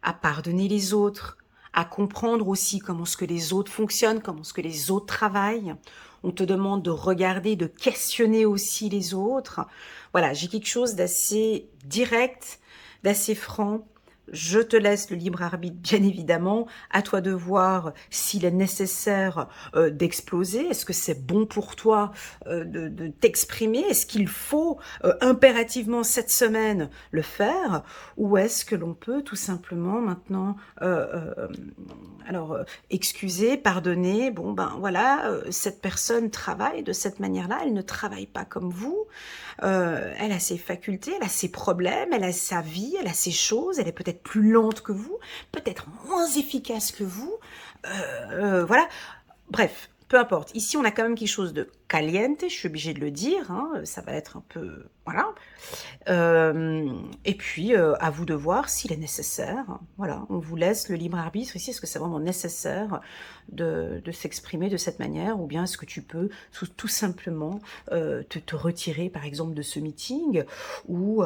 à pardonner les autres, à comprendre aussi comment ce que les autres fonctionnent, comment ce que les autres travaillent. On te demande de regarder, de questionner aussi les autres. Voilà, j'ai quelque chose d'assez direct, d'assez franc. Je te laisse le libre arbitre, bien évidemment. À toi de voir s'il est nécessaire d'exploser. Est-ce que c'est bon pour toi de t'exprimer? Est-ce qu'il faut impérativement cette semaine le faire? Ou est-ce que l'on peut tout simplement maintenant excuser, pardonner? Bon, ben voilà, cette personne travaille de cette manière-là. Elle ne travaille pas comme vous. Elle a ses facultés, elle a ses problèmes, elle a sa vie, elle a ses choses, elle est peut-être plus lente que vous, peut-être moins efficace que vous, voilà. Bref, peu importe. Ici, on a quand même quelque chose de caliente, je suis obligée de le dire, hein, ça va être un peu... Voilà. Et puis, à vous de voir s'il est nécessaire. Voilà, on vous laisse le libre arbitre ici. Est-ce que c'est vraiment nécessaire de s'exprimer de cette manière, ou bien est-ce que tu peux tout simplement te retirer, par exemple, de ce meeting, ou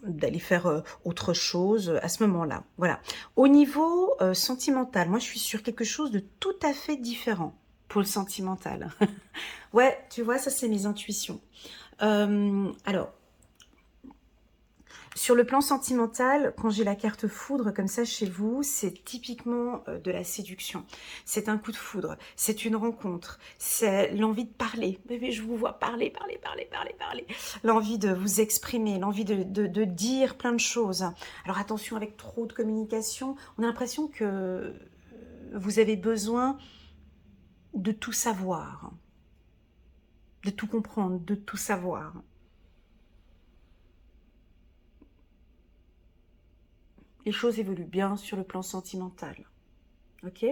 d'aller faire autre chose à ce moment-là. Voilà. Au niveau sentimental, moi, je suis sur quelque chose de tout à fait différent pour le sentimental. Ouais, tu vois, ça, c'est mes intuitions. Alors, sur le plan sentimental, quand j'ai la carte foudre comme ça chez vous, c'est typiquement de la séduction. C'est un coup de foudre, c'est une rencontre, c'est l'envie de parler. Bébé, je vous vois parler. L'envie de vous exprimer, l'envie de dire plein de choses. Alors attention avec trop de communication, on a l'impression que vous avez besoin de tout savoir, de tout comprendre, de tout savoir. Les choses évoluent bien sur le plan sentimental. Ok ?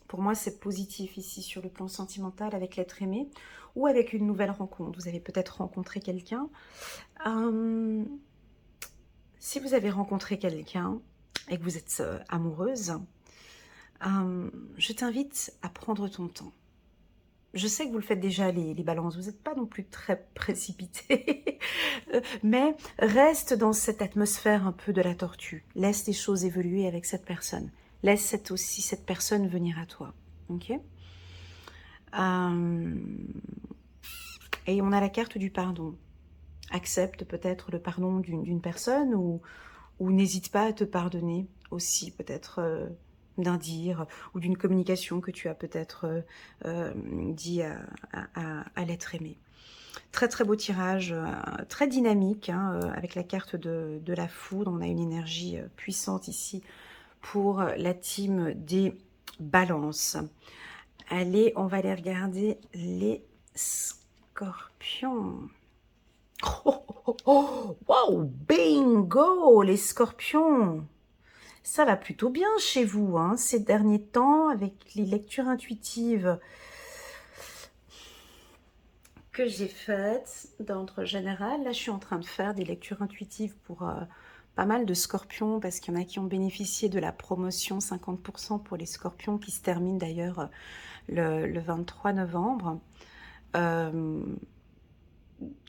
Pour moi, c'est positif ici sur le plan sentimental avec l'être aimé ou avec une nouvelle rencontre. Vous avez peut-être rencontré quelqu'un. Si vous avez rencontré quelqu'un et que vous êtes amoureuse, je t'invite à prendre ton temps. Je sais que vous le faites déjà, les balances, vous n'êtes pas non plus très précipité, mais reste dans cette atmosphère un peu de la tortue. Laisse les choses évoluer avec cette personne. Laisse cette personne venir à toi. Ok ? Et on a la carte du pardon. Accepte peut-être le pardon d'une personne ou n'hésite pas à te pardonner aussi, peut-être d'un dire ou d'une communication que tu as peut-être dit à l'être aimé. Très très beau tirage, très dynamique, hein, avec la carte de la foudre. On a une énergie puissante ici pour la team des balances. Allez, on va aller regarder les scorpions. Oh, oh, oh, wow, bingo, les scorpions. Ça va plutôt bien chez vous, hein, ces derniers temps, avec les lectures intuitives que j'ai faites d'ordre général. Là, je suis en train de faire des lectures intuitives pour pas mal de scorpions, parce qu'il y en a qui ont bénéficié de la promotion 50% pour les scorpions, qui se termine d'ailleurs le 23 novembre.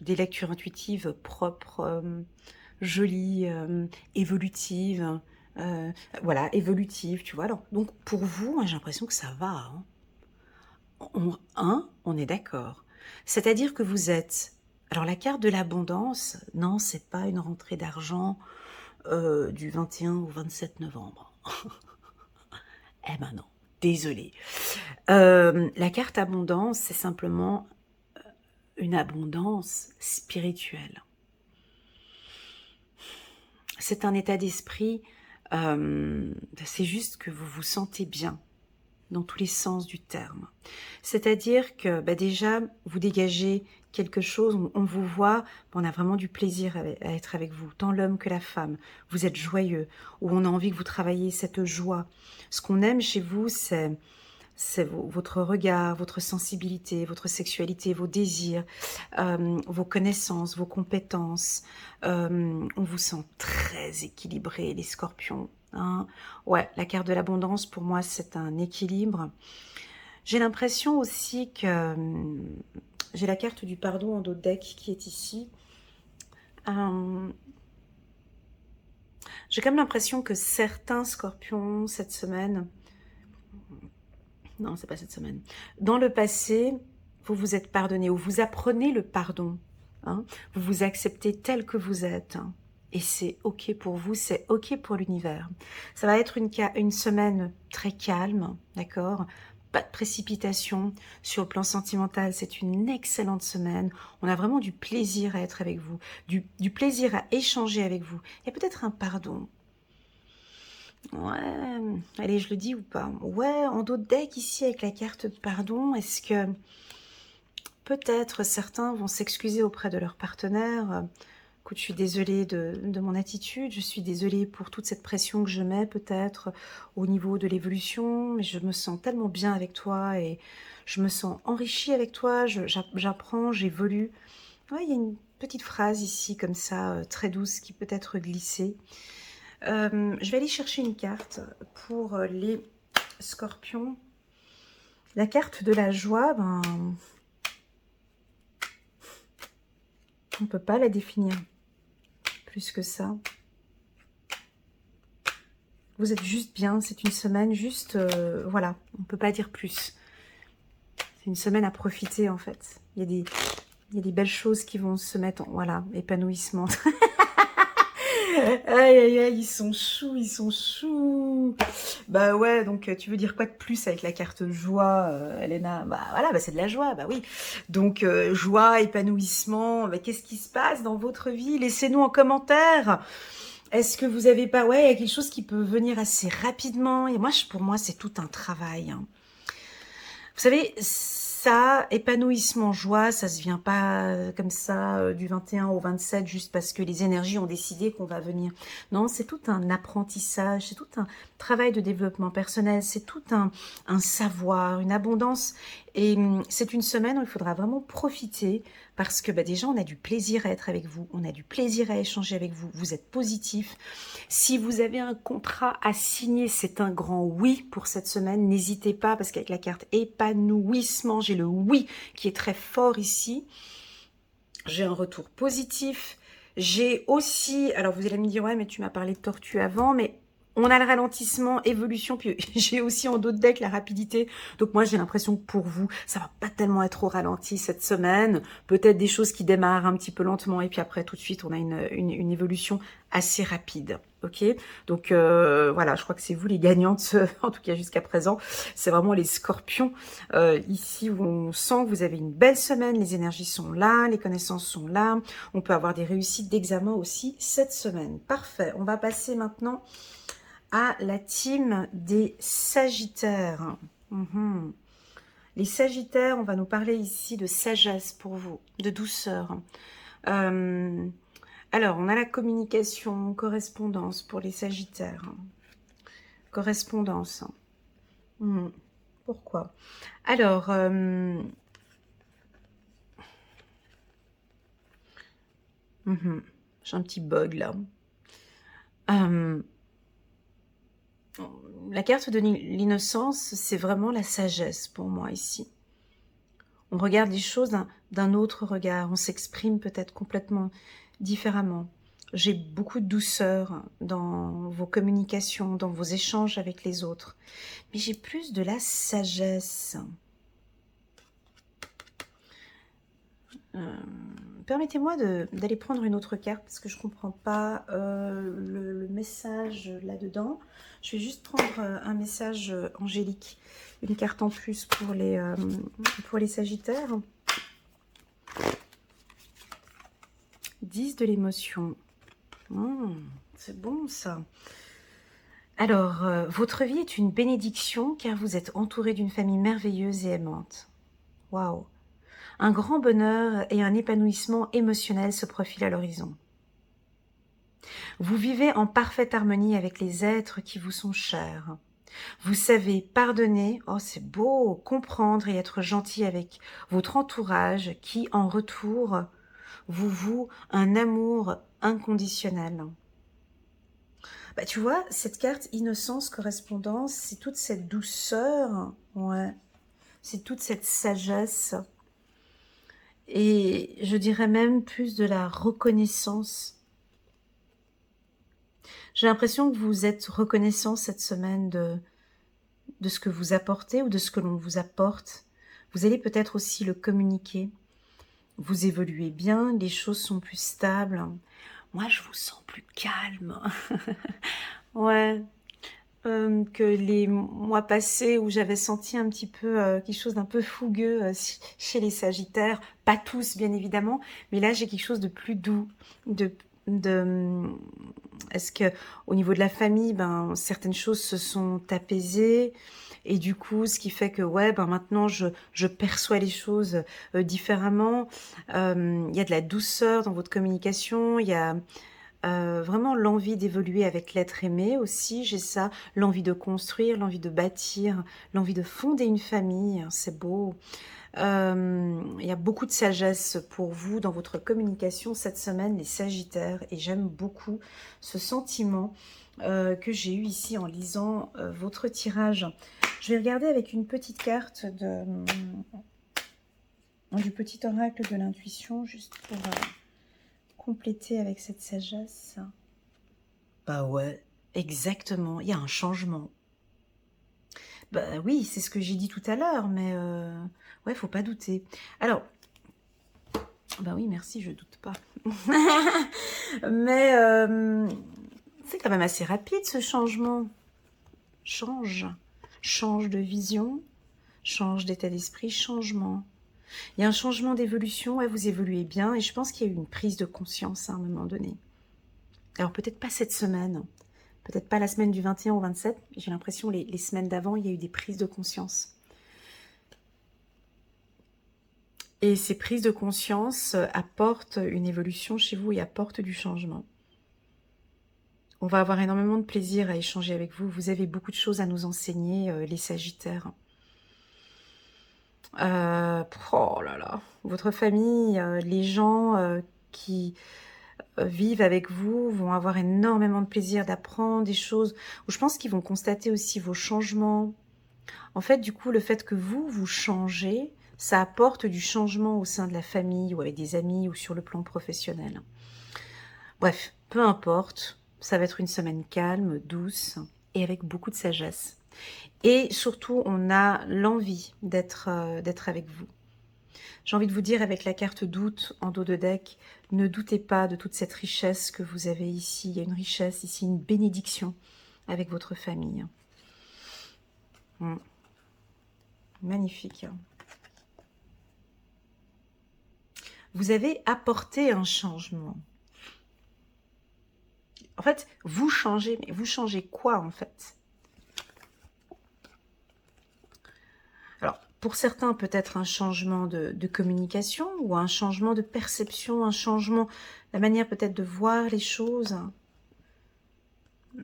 Des lectures intuitives propres, jolies, évolutives, voilà, évolutives, tu vois. Alors, donc, pour vous, j'ai l'impression que ça va. Hein. On est d'accord. C'est-à-dire que vous êtes... Alors, la carte de l'abondance, non, c'est pas une rentrée d'argent du 21 au 27 novembre. Eh ben non, désolée. La carte abondance, c'est simplement une abondance spirituelle. C'est un état d'esprit, c'est juste que vous vous sentez bien dans tous les sens du terme. C'est-à-dire que déjà, vous dégagez quelque chose, on vous voit, on a vraiment du plaisir à être avec vous, tant l'homme que la femme. Vous êtes joyeux, ou on a envie que vous travailliez cette joie. Ce qu'on aime chez vous, c'est votre regard, votre sensibilité, votre sexualité, vos désirs, vos connaissances, vos compétences. On vous sent très équilibré, les scorpions. Hein. Ouais, la carte de l'abondance, pour moi, c'est un équilibre. J'ai l'impression aussi que J'ai la carte du pardon en dos de deck qui est ici. J'ai quand même l'impression que certains scorpions cette semaine, non c'est pas cette semaine, dans le passé, vous vous êtes pardonné ou vous apprenez le pardon. Hein, vous vous acceptez tel que vous êtes. Hein, et c'est ok pour vous, c'est ok pour l'univers. Ça va être une semaine très calme, d'accord? Pas de précipitation sur le plan sentimental, c'est une excellente semaine. On a vraiment du plaisir à être avec vous, du plaisir à échanger avec vous. Il y a peut-être un pardon. Ouais, allez, je le dis ou pas? Ouais, en dos de deck ici avec la carte pardon, est-ce que peut-être certains vont s'excuser auprès de leur partenaire? Écoute, je suis désolée de mon attitude, je suis désolée pour toute cette pression que je mets peut-être au niveau de l'évolution, mais je me sens tellement bien avec toi et je me sens enrichie avec toi, j'apprends, j'évolue. Ouais, il y a une petite phrase ici comme ça, très douce, qui peut être glissée. Je vais aller chercher une carte pour les scorpions. La carte de la joie, ben, on ne peut pas la définir plus que ça. Vous êtes juste bien, c'est une semaine juste, voilà, on ne peut pas dire plus. C'est une semaine à profiter en fait. Il y a des belles choses qui vont se mettre en, voilà, épanouissement. Aïe, aïe, aïe, ils sont choux, ils sont choux. Bah ouais, donc tu veux dire quoi de plus avec la carte joie, Elena? Bah voilà, bah c'est de la joie, bah oui. Donc joie, épanouissement, bah, qu'est-ce qui se passe dans votre vie? Laissez-nous en commentaire. Est-ce que vous avez pas... Ouais, il y a quelque chose qui peut venir assez rapidement. Et moi, pour moi, c'est tout un travail. Hein. Vous savez, ça, épanouissement, joie, ça se vient pas comme ça du 21 au 27 juste parce que les énergies ont décidé qu'on va venir. Non, c'est tout un apprentissage, c'est tout un travail de développement personnel, c'est tout un savoir, une abondance. Et c'est une semaine où il faudra vraiment profiter parce que bah, déjà, on a du plaisir à être avec vous, on a du plaisir à échanger avec vous, vous êtes positif. Si vous avez un contrat à signer, c'est un grand oui pour cette semaine. N'hésitez pas parce qu'avec la carte épanouissement, j'ai le oui qui est très fort ici. J'ai un retour positif. J'ai aussi, alors vous allez me dire, ouais, mais tu m'as parlé de tortue avant, mais on a le ralentissement, évolution, puis j'ai aussi en dos de deck la rapidité. Donc moi, j'ai l'impression que pour vous, ça va pas tellement être au ralenti cette semaine. Peut-être des choses qui démarrent un petit peu lentement, et puis après, tout de suite, on a une évolution assez rapide. Ok, donc voilà, je crois que c'est vous les gagnantes, en tout cas jusqu'à présent. C'est vraiment les scorpions. Ici, où on sent que vous avez une belle semaine, les énergies sont là, les connaissances sont là. On peut avoir des réussites d'examen aussi cette semaine. Parfait, on va passer maintenant à la team des Sagittaires. Les Sagittaires, on va nous parler ici de sagesse pour vous, de douceur. Alors, on a la communication, correspondance pour les Sagittaires. Correspondance. Pourquoi? Alors, j'ai un petit bug là. La carte de l'innocence, c'est vraiment la sagesse pour moi ici. On regarde les choses d'un autre regard, on s'exprime peut-être complètement différemment. J'ai beaucoup de douceur dans vos communications, dans vos échanges avec les autres. Mais j'ai plus de la sagesse. Permettez-moi d'aller prendre une autre carte parce que je ne comprends pas le message là-dedans. Je vais juste prendre un message angélique, une carte en plus pour les Sagittaires. 10 de l'émotion. C'est bon ça. Alors, votre vie est une bénédiction car vous êtes entouré d'une famille merveilleuse et aimante. Waouh! Un grand bonheur et un épanouissement émotionnel se profilent à l'horizon. Vous vivez en parfaite harmonie avec les êtres qui vous sont chers. Vous savez pardonner, oh c'est beau, comprendre et être gentil avec votre entourage qui, en retour, vous voue un amour inconditionnel. Bah, tu vois, cette carte innocence, correspondance, c'est toute cette douceur, ouais, c'est toute cette sagesse. et je dirais même plus de la reconnaissance. J'ai l'impression que vous êtes reconnaissant cette semaine de ce que vous apportez ou de ce que l'on vous apporte. Vous allez peut-être aussi le communiquer. Vous évoluez bien, les choses sont plus stables. Moi, je vous sens plus calme. Ouais, que les mois passés où j'avais senti un petit peu quelque chose d'un peu fougueux chez les Sagittaires. Pas tous, bien évidemment, mais là, j'ai quelque chose de plus doux, de est-ce que au niveau de la famille, ben certaines choses se sont apaisées et du coup, ce qui fait que ouais, ben maintenant je perçois les choses différemment. Il y a de la douceur dans votre communication, il y a vraiment l'envie d'évoluer avec l'être aimé aussi, j'ai ça, l'envie de construire, l'envie de bâtir, l'envie de fonder une famille, c'est beau. Il y a beaucoup de sagesse pour vous dans votre communication cette semaine, les Sagittaires, et j'aime beaucoup ce sentiment que j'ai eu ici en lisant votre tirage. Je vais regarder avec une petite carte du petit oracle de l'intuition, juste pour compléter avec cette sagesse. Bah ouais, exactement, il y a un changement. Bah oui, c'est ce que j'ai dit tout à l'heure, mais ouais, faut pas douter. Alors, bah oui, merci, je doute pas. Mais c'est quand même assez rapide ce changement. Change de vision, change d'état d'esprit, changement. Il y a un changement d'évolution, ouais, vous évoluez bien, et je pense qu'il y a eu une prise de conscience à un moment donné. Alors peut-être pas cette semaine, peut-être pas la semaine du 21 au 27, j'ai l'impression les semaines d'avant, il y a eu des prises de conscience. Et ces prises de conscience apportent une évolution chez vous et apportent du changement. On va avoir énormément de plaisir à échanger avec vous. Vous avez beaucoup de choses à nous enseigner, les Sagittaires. Oh là là, votre famille, les gens qui vivent avec vous vont avoir énormément de plaisir d'apprendre des choses. Je pense qu'ils vont constater aussi vos changements. En fait, du coup, le fait que vous changez, ça apporte du changement au sein de la famille ou avec des amis ou sur le plan professionnel. Bref, peu importe, ça va être une semaine calme, douce et avec beaucoup de sagesse. Et surtout, on a l'envie d'être avec vous. J'ai envie de vous dire avec la carte doute en dos de deck, ne doutez pas de toute cette richesse que vous avez ici. Il y a une richesse ici, une bénédiction avec votre famille. Magnifique. Vous avez apporté un changement. En fait, vous changez, mais vous changez quoi en fait? Alors, pour certains, peut-être un changement de communication ou un changement de perception, un changement, la manière peut-être de voir les choses.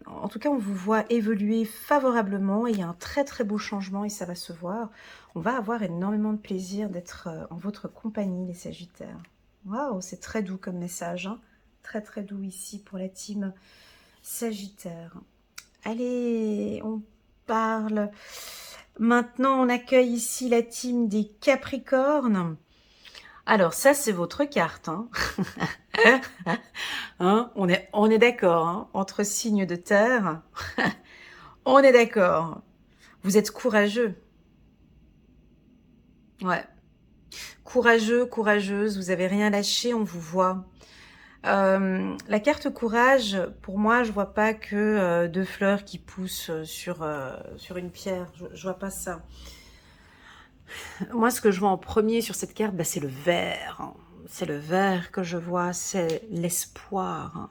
En tout cas, on vous voit évoluer favorablement et il y a un très très beau changement et ça va se voir. On va avoir énormément de plaisir d'être en votre compagnie, les Sagittaires. Waouh, c'est très doux comme message, hein. Très très doux ici pour la team Sagittaire. Allez, on parle. Maintenant, on accueille ici la team des Capricornes. Alors, ça, c'est votre carte. Hein. Hein, on est d'accord, hein, entre signes de terre. On est d'accord. Vous êtes courageux. Ouais. Courageux, courageuse, vous avez rien lâché, on vous voit. La carte courage, pour moi, je vois pas que deux fleurs qui poussent sur une pierre. Je vois pas ça. Moi, ce que je vois en premier sur cette carte, bah, c'est le vert. Hein. C'est le vert que je vois, c'est l'espoir. Hein.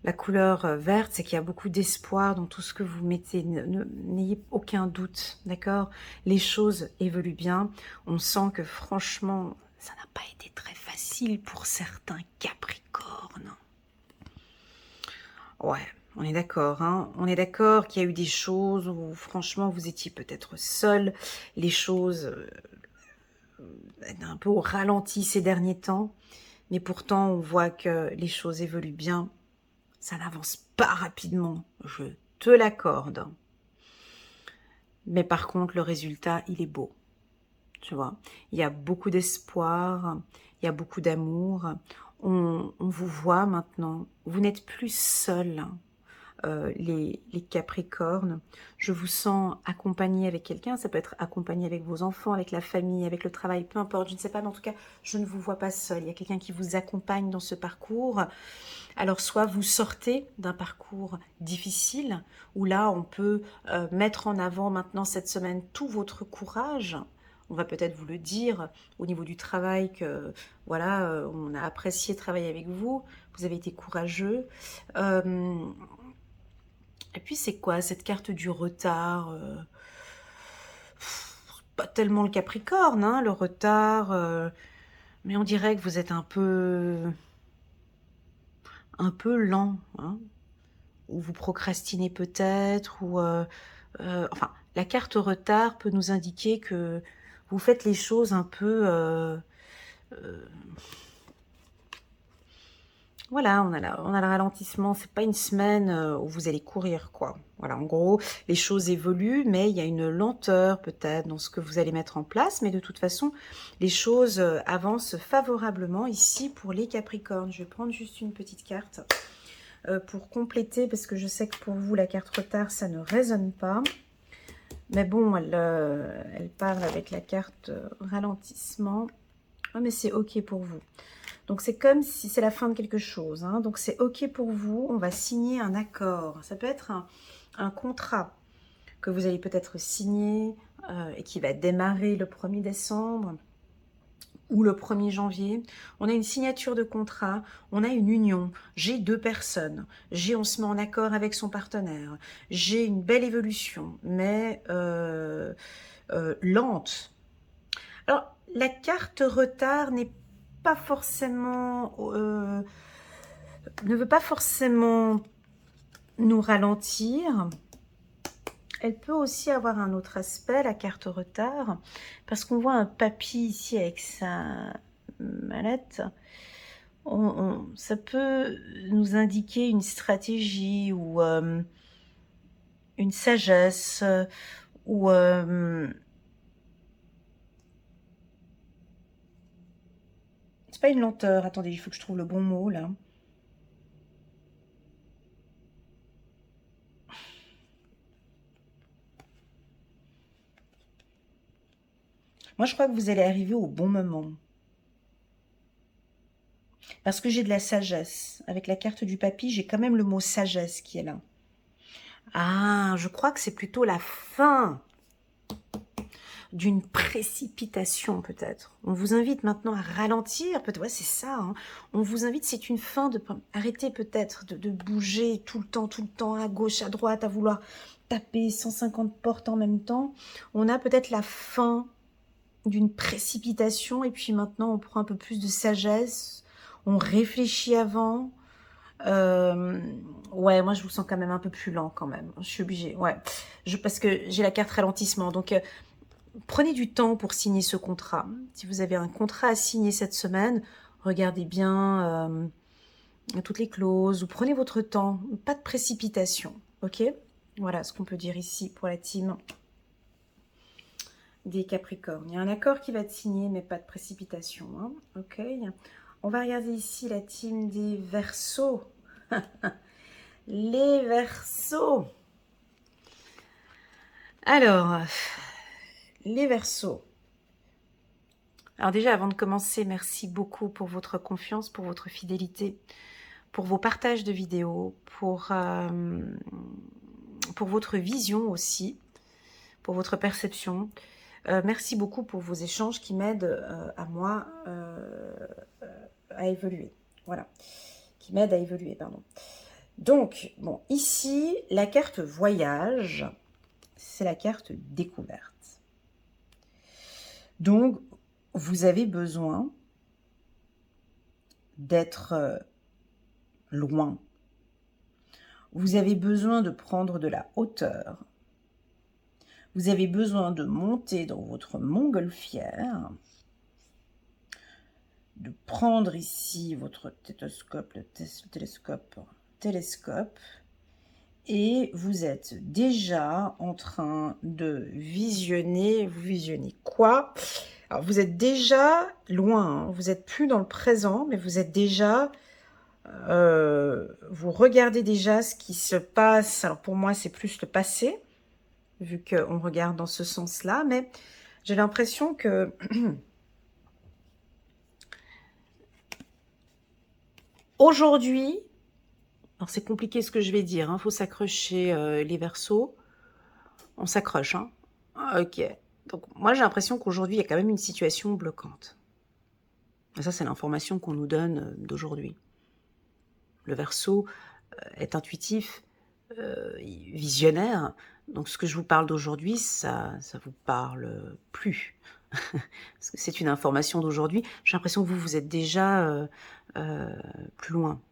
La couleur verte, c'est qu'il y a beaucoup d'espoir dans tout ce que vous mettez. N'ayez aucun doute, d'accord? Les choses évoluent bien. On sent que franchement, ça n'a pas été très facile pour certains Capricornes. Ouais, on est d'accord, hein. On est d'accord qu'il y a eu des choses où franchement vous étiez peut-être seul. Les choses un peu au ralenti ces derniers temps. Mais pourtant, on voit que les choses évoluent bien. Ça n'avance pas rapidement, je te l'accorde. Mais par contre, le résultat, il est beau. tu vois. Il y a beaucoup d'espoir, il y a beaucoup d'amour. On vous voit maintenant. Vous n'êtes plus seul, les Capricornes. Je vous sens accompagné avec quelqu'un. Ça peut être accompagné avec vos enfants, avec la famille, avec le travail, peu importe. Je ne sais pas, mais en tout cas, je ne vous vois pas seul. Il y a quelqu'un qui vous accompagne dans ce parcours. Alors, soit vous sortez d'un parcours difficile, où là, on peut mettre en avant maintenant cette semaine tout votre courage. On va peut-être vous le dire au niveau du travail que, voilà, on a apprécié travailler avec vous. Vous avez été courageux. Et puis, c'est quoi cette carte du retard pas tellement le Capricorne, hein, le retard, mais on dirait que vous êtes un peu lent, hein, ou vous procrastinez peut-être, ou enfin, la carte retard peut nous indiquer que vous faites les choses un peu, voilà, on a le ralentissement. C'est pas une semaine où vous allez courir, quoi. Voilà, en gros, les choses évoluent, mais il y a une lenteur peut-être dans ce que vous allez mettre en place. Mais de toute façon, les choses avancent favorablement ici pour les Capricornes. Je vais prendre juste une petite carte pour compléter, parce que je sais que pour vous, la carte retard, ça ne résonne pas. Mais bon, elle parle avec la carte ralentissement. Ah, mais c'est OK pour vous. Donc, c'est comme si c'est la fin de quelque chose, hein. Donc, c'est OK pour vous. On va signer un accord. Ça peut être un contrat que vous allez peut-être signer et qui va démarrer le 1er décembre ou le 1er janvier. On a une signature de contrat, on a une union. J'ai deux personnes. On se met en accord avec son partenaire. J'ai une belle évolution, mais lente. Alors, la carte retard n'est pas forcément ne veut pas forcément nous ralentir. Elle peut aussi avoir un autre aspect, la carte retard, parce qu'on voit un papy ici avec sa mallette. Ça peut nous indiquer une stratégie ou une sagesse ou c'est pas une lenteur. Attendez, il faut que je trouve le bon mot là. Moi, je crois que vous allez arriver au bon moment. Parce que j'ai de la sagesse. Avec la carte du papy, j'ai quand même le mot sagesse qui est là. Ah, je crois que c'est plutôt la fin d'une précipitation peut-être. On vous invite maintenant à ralentir, peut-être, ouais, c'est ça, hein. On vous invite, c'est une fin de... Arrêtez peut-être de bouger tout le temps, à gauche, à droite, à vouloir taper 150 portes en même temps. On a peut-être la fin d'une précipitation et puis maintenant on prend un peu plus de sagesse, on réfléchit avant. Ouais, moi je vous sens quand même un peu plus lent quand même. Je suis obligée, ouais. Parce que j'ai la carte ralentissement, donc... prenez du temps pour signer ce contrat. Si vous avez un contrat à signer cette semaine, regardez bien toutes les clauses, ou prenez votre temps, pas de précipitation, ok? Voilà ce qu'on peut dire ici pour la team des Capricornes. Il y a un accord qui va être signé, mais pas de précipitation, hein, ok? On va regarder ici la team des Verseaux. Les Verseaux. Alors, les Verseaux. Alors déjà, avant de commencer, merci beaucoup pour votre confiance, pour votre fidélité, pour vos partages de vidéos, pour votre vision aussi, pour votre perception. Merci beaucoup pour vos échanges qui m'aident à moi à évoluer. Voilà, qui m'aident à évoluer, pardon. Donc, bon, ici, la carte voyage, c'est la carte découverte. Donc, vous avez besoin d'être loin. Vous avez besoin de prendre de la hauteur. Vous avez besoin de monter dans votre montgolfière, de prendre ici votre télescope, Et vous êtes déjà en train de visionner. Vous visionnez quoi? Alors, vous êtes déjà loin, hein. Vous n'êtes plus dans le présent, mais vous êtes déjà... vous regardez déjà ce qui se passe. Alors, pour moi, c'est plus le passé, vu qu'on regarde dans ce sens-là. Mais j'ai l'impression que... aujourd'hui... Alors, c'est compliqué ce que je vais dire, hein. Faut s'accrocher, les Verseaux. On s'accroche, hein. Ok. Donc, moi, j'ai l'impression qu'aujourd'hui, il y a quand même une situation bloquante. Et ça, c'est l'information qu'on nous donne d'aujourd'hui. Le Verseau est intuitif, visionnaire. Donc, ce que je vous parle d'aujourd'hui, ça vous parle plus. Parce que c'est une information d'aujourd'hui. J'ai l'impression que vous êtes déjà plus loin.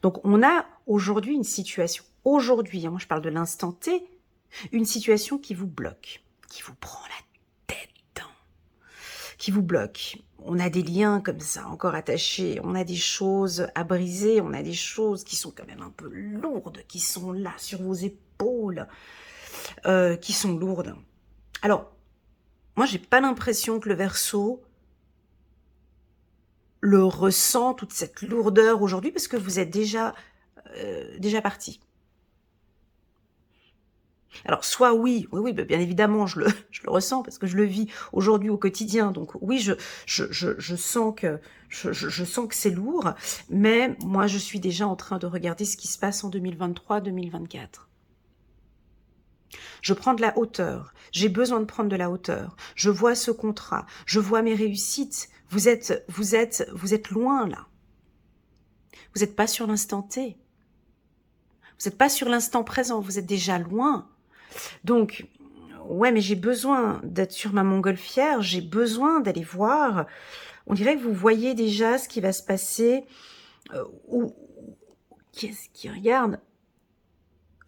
Donc, on a aujourd'hui une situation. Aujourd'hui, moi, je parle de l'instant T, une situation qui vous bloque, qui vous prend la tête, qui vous bloque. On a des liens comme ça encore attachés, on a des choses à briser, on a des choses qui sont quand même un peu lourdes, qui sont là sur vos épaules, qui sont lourdes. Alors, moi, j'ai pas l'impression que le Verseau le ressent, toute cette lourdeur aujourd'hui, parce que vous êtes déjà parti. Alors, soit oui, bien évidemment, je le ressens parce que je le vis aujourd'hui au quotidien. Donc oui, je sens que je sens que c'est lourd, mais moi, je suis déjà en train de regarder ce qui se passe en 2023-2024. Je prends de la hauteur. J'ai besoin de prendre de la hauteur. Je vois ce contrat. Je vois mes réussites. Vous êtes loin là. Vous n'êtes pas sur l'instant T. Vous n'êtes pas sur l'instant présent. Vous êtes déjà loin. Donc, ouais, mais j'ai besoin d'être sur ma montgolfière, j'ai besoin d'aller voir. On dirait que vous voyez déjà ce qui va se passer, ou qu'est-ce qui regarde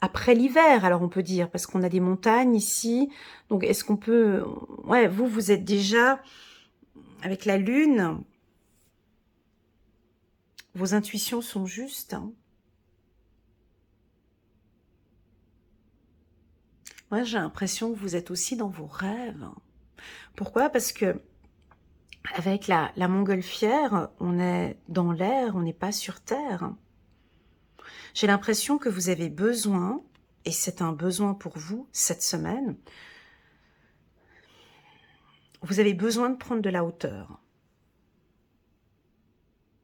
après l'hiver, alors on peut dire, parce qu'on a des montagnes ici. Donc, est-ce qu'on peut... Ouais, vous êtes déjà avec la lune. Vos intuitions sont justes, hein. Moi, j'ai l'impression que vous êtes aussi dans vos rêves. Pourquoi? Parce que avec la montgolfière, on est dans l'air, on n'est pas sur terre. J'ai l'impression que vous avez besoin, et c'est un besoin pour vous cette semaine, vous avez besoin de prendre de la hauteur.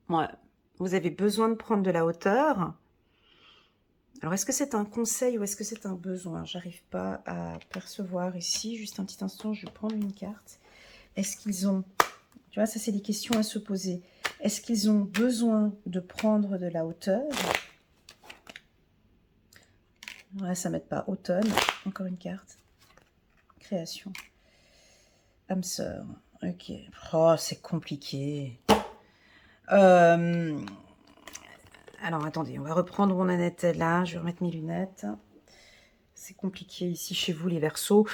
Ouais, vous avez besoin de prendre de la hauteur. Alors, est-ce que c'est un conseil ou est-ce que c'est un besoin? J'arrive pas à percevoir ici. Juste un petit instant, je vais prendre une carte. Est-ce qu'ils ont... Tu vois, ça, c'est des questions à se poser. Est-ce qu'ils ont besoin de prendre de la hauteur? Ouais, ça m'aide pas. Automne. Encore une carte. Création. Âme sœur. Ok. Oh, c'est compliqué. Alors, attendez, on va reprendre mon Annette là. Je vais remettre mes lunettes. C'est compliqué ici chez vous, les Verseaux.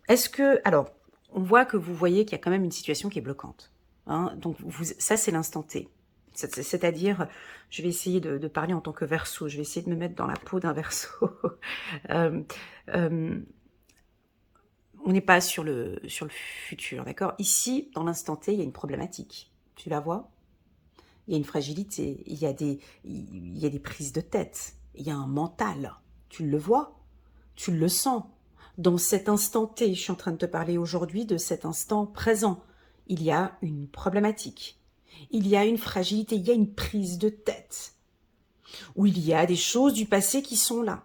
Est-ce que... Alors, on voit que vous voyez qu'il y a quand même une situation qui est bloquante. Hein, donc, ça, c'est l'instant T. C'est-à-dire, je vais essayer de parler en tant que Verseau. Je vais essayer de me mettre dans la peau d'un Verseau. On n'est pas sur le futur, d'accord? Ici, dans l'instant T, il y a une problématique. Tu la vois? Il y a une fragilité, il y a des prises de tête, il y a un mental. Tu le vois, tu le sens. Dans cet instant T, je suis en train de te parler aujourd'hui de cet instant présent. Il y a une problématique, il y a une fragilité, il y a une prise de tête. Où il y a des choses du passé qui sont là.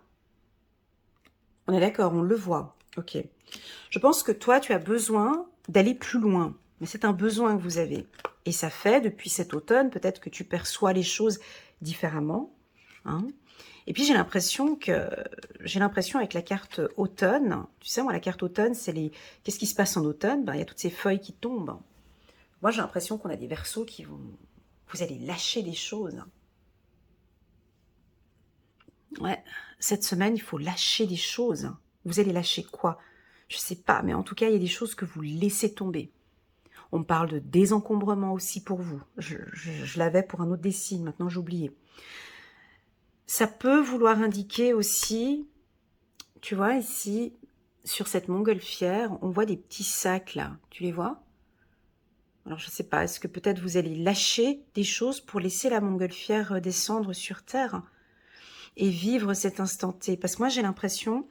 On est d'accord, on le voit. Ok. Je pense que toi, tu as besoin d'aller plus loin. Mais c'est un besoin que vous avez. Et ça fait, depuis cet automne, peut-être que tu perçois les choses différemment. Hein. Et puis, j'ai l'impression avec la carte automne, tu sais, moi, la carte automne, c'est les... Qu'est-ce qui se passe en automne? Ben, il y a toutes ces feuilles qui tombent. Moi, j'ai l'impression qu'on a des Verseaux qui vont... Vous allez lâcher des choses. Ouais, cette semaine, il faut lâcher des choses. Vous allez lâcher quoi? Je sais pas, mais en tout cas, il y a des choses que vous laissez tomber. On parle de désencombrement aussi pour vous. Je l'avais pour un autre des signes, maintenant j'ai oublié. Ça peut vouloir indiquer aussi, tu vois, ici, sur cette montgolfière, on voit des petits sacs là. Tu les vois? Alors, je ne sais pas, est-ce que peut-être vous allez lâcher des choses pour laisser la montgolfière descendre sur Terre et vivre cet instant T? Parce que moi, j'ai l'impression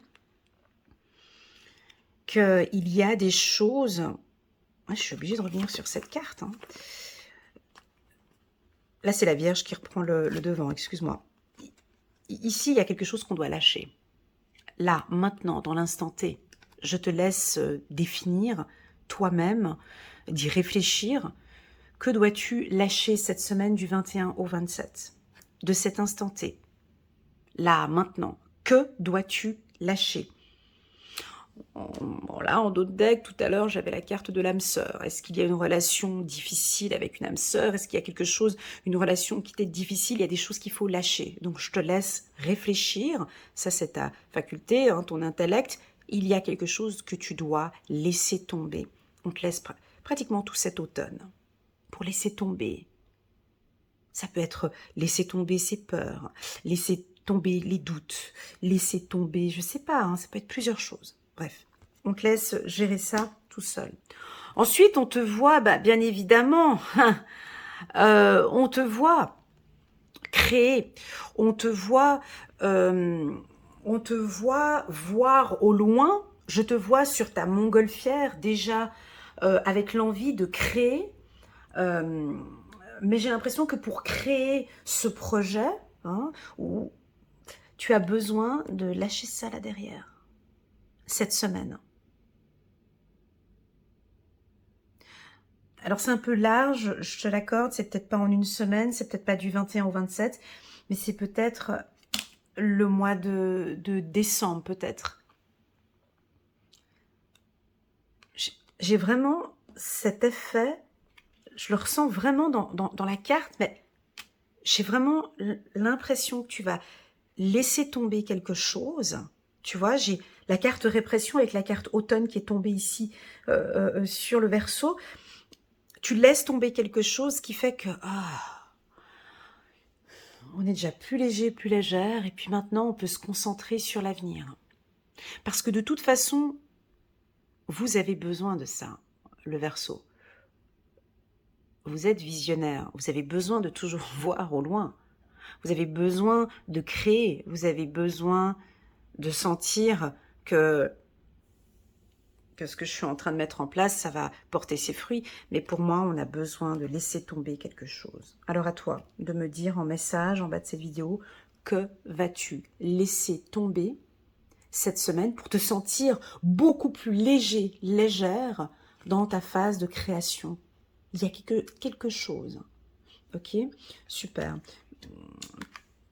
qu'il y a des choses... Je suis obligée de revenir sur cette carte. Hein. Là, c'est la Vierge qui reprend le devant, excuse-moi. Ici, il y a quelque chose qu'on doit lâcher. Là, maintenant, dans l'instant T, je te laisse définir toi-même, d'y réfléchir. Que dois-tu lâcher cette semaine du 21 au 27 de cet instant T? Là, maintenant, que dois-tu lâcher? Bon, là, en d'autres decks, tout à l'heure, j'avais la carte de l'âme sœur. Est-ce qu'il y a une relation difficile avec une âme sœur? Est-ce qu'il y a quelque chose, une relation qui t'est difficile? Il y a des choses qu'il faut lâcher. Donc, je te laisse réfléchir. Ça, c'est ta faculté, hein, ton intellect. Il y a quelque chose que tu dois laisser tomber. On te laisse pratiquement tout cet automne pour laisser tomber. Ça peut être laisser tomber ses peurs, laisser tomber les doutes, laisser tomber, je sais pas, hein, ça peut être plusieurs choses. Bref, on te laisse gérer ça tout seul. Ensuite, on te voit, bien évidemment, on te voit créer, on te voit voir au loin, je te vois sur ta montgolfière déjà avec l'envie de créer, mais j'ai l'impression que pour créer ce projet, hein, où tu as besoin de lâcher ça là derrière, cette semaine. Alors c'est un peu large, je te l'accorde, c'est peut-être pas en une semaine, c'est peut-être pas du 21 au 27, mais c'est peut-être le mois de décembre, peut-être. J'ai vraiment cet effet, je le ressens vraiment dans la carte, mais j'ai vraiment l'impression que tu vas laisser tomber quelque chose. Tu vois, j'ai la carte répression avec la carte automne qui est tombée ici sur le Verseau. Tu laisses tomber quelque chose qui fait que on est déjà plus léger, plus légère, et puis maintenant on peut se concentrer sur l'avenir. Parce que de toute façon, vous avez besoin de ça, le Verseau. Vous êtes visionnaire, vous avez besoin de toujours voir au loin. Vous avez besoin de créer, vous avez besoin de sentir que ce que je suis en train de mettre en place, ça va porter ses fruits. Mais pour moi, on a besoin de laisser tomber quelque chose. Alors à toi de me dire en message, en bas de cette vidéo, que vas-tu laisser tomber cette semaine pour te sentir beaucoup plus léger, légère dans ta phase de création. Il y a quelque chose. Ok, super.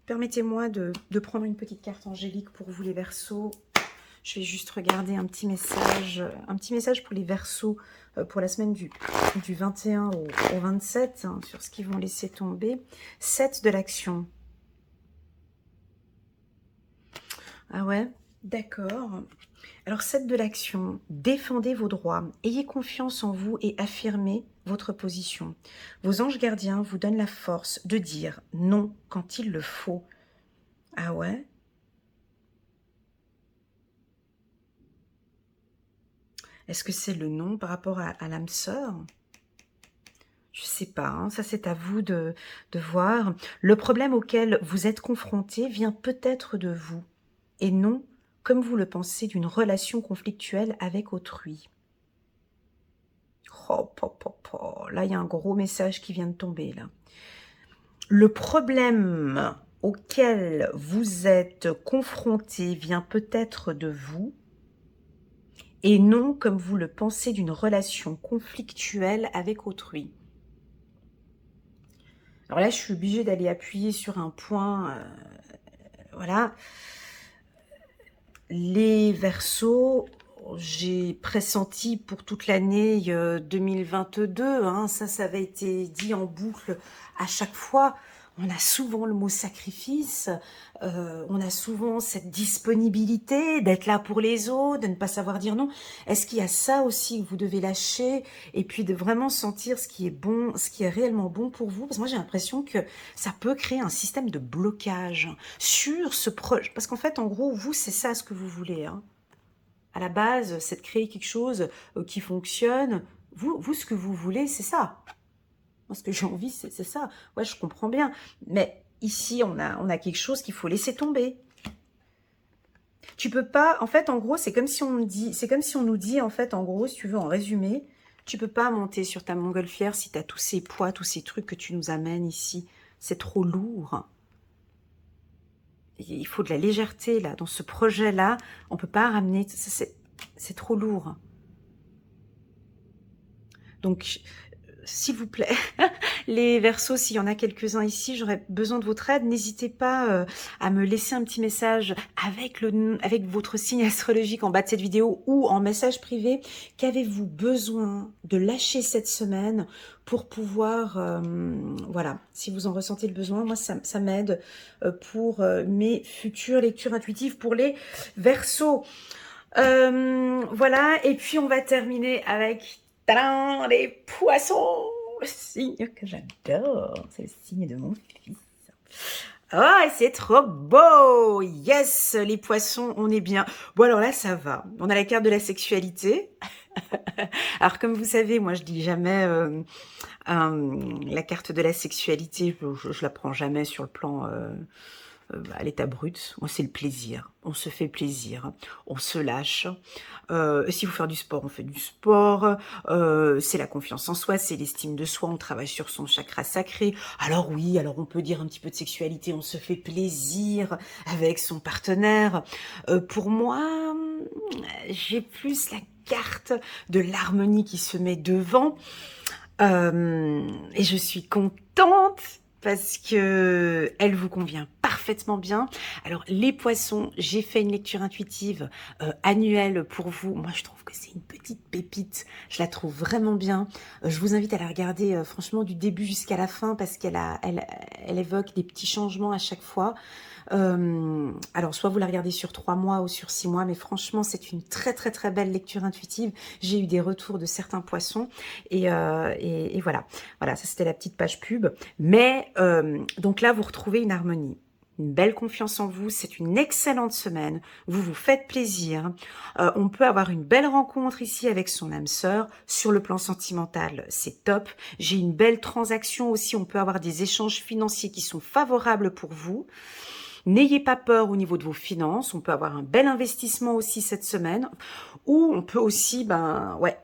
Permettez-moi de prendre une petite carte angélique pour vous les Verseaux. Je vais juste regarder un petit message pour les Verseaux pour la semaine du 21 au 27, hein, sur ce qu'ils vont laisser tomber. 7 de l'action. Ah ouais, d'accord. Alors 7 de l'action, défendez vos droits, ayez confiance en vous et affirmez votre position. Vos anges gardiens vous donnent la force de dire non quand il le faut. Ah ouais? Est-ce que c'est le non par rapport à l'âme sœur? Je sais pas, hein, ça c'est à vous de voir. Le problème auquel vous êtes confronté vient peut-être de vous, et non, comme vous le pensez, d'une relation conflictuelle avec autrui. Oh, là, il y a un gros message qui vient de tomber, là. Le problème auquel vous êtes confronté vient peut-être de vous, et non, comme vous le pensez, d'une relation conflictuelle avec autrui. Alors là, je suis obligée d'aller appuyer sur un point, voilà. Les Verseaux, j'ai pressenti pour toute l'année 2022, hein, ça avait été dit en boucle à chaque fois. on a souvent le mot sacrifice, on a souvent cette disponibilité d'être là pour les autres, de ne pas savoir dire non. Est-ce qu'il y a ça aussi que vous devez lâcher et puis de vraiment sentir ce qui est bon, ce qui est réellement bon pour vous? Parce que moi j'ai l'impression que ça peut créer un système de blocage sur ce projet. Parce qu'en fait, en gros, vous, c'est ça ce que vous voulez. Hein. À la base, c'est de créer quelque chose qui fonctionne. Vous, ce que vous voulez, c'est ça. Moi, ce que j'ai envie, c'est ça. Ouais, je comprends bien. Mais ici, on a quelque chose qu'il faut laisser tomber. Tu peux pas... En fait, en gros, c'est comme si on nous dit, en fait, en gros, si tu veux, en résumé, tu peux pas monter sur ta montgolfière si tu as tous ces poids, tous ces trucs que tu nous amènes ici. C'est trop lourd. Il faut de la légèreté, là. Dans ce projet-là, on peut pas ramener... C'est trop lourd. Donc... S'il vous plaît, les Verseaux, s'il y en a quelques-uns ici, j'aurais besoin de votre aide. N'hésitez pas à me laisser un petit message avec votre signe astrologique en bas de cette vidéo ou en message privé. Qu'avez-vous besoin de lâcher cette semaine pour pouvoir, voilà, si vous en ressentez le besoin, moi ça m'aide pour mes futures lectures intuitives pour les Verseaux. Voilà, et puis on va terminer avec les poissons, le signe que j'adore, c'est le signe de mon fils. Oh, c'est trop beau. Yes, les poissons, on est bien. Bon, alors là, ça va. On a la carte de la sexualité. Alors, comme vous savez, moi, je dis jamais la carte de la sexualité. Je la prends jamais sur le plan... à l'état brut. Moi, c'est le plaisir. On se fait plaisir. On se lâche. S'il faut faire du sport, on fait du sport. C'est la confiance en soi, c'est l'estime de soi. On travaille sur son chakra sacré. Alors oui, alors on peut dire un petit peu de sexualité. On se fait plaisir avec son partenaire. Pour moi, j'ai plus la carte de l'harmonie qui se met devant. Et je suis contente parce que elle vous convient parfaitement bien. Alors les poissons, j'ai fait une lecture intuitive annuelle pour vous. Moi je trouve que c'est une petite pépite, je la trouve vraiment bien. Je vous invite à la regarder franchement du début jusqu'à la fin parce elle évoque des petits changements à chaque fois. Alors soit vous la regardez sur 3 mois ou sur 6 mois, mais franchement c'est une très très très belle lecture intuitive. J'ai eu des retours de certains poissons et voilà, ça c'était la petite page pub. Mais donc là vous retrouvez une harmonie, une belle confiance en vous, c'est une excellente semaine, vous vous faites plaisir, on peut avoir une belle rencontre ici avec son âme sœur, sur le plan sentimental c'est top, j'ai une belle transaction aussi, on peut avoir des échanges financiers qui sont favorables pour vous. N'ayez pas peur au niveau de vos finances, on peut avoir un bel investissement aussi cette semaine, ou on peut aussi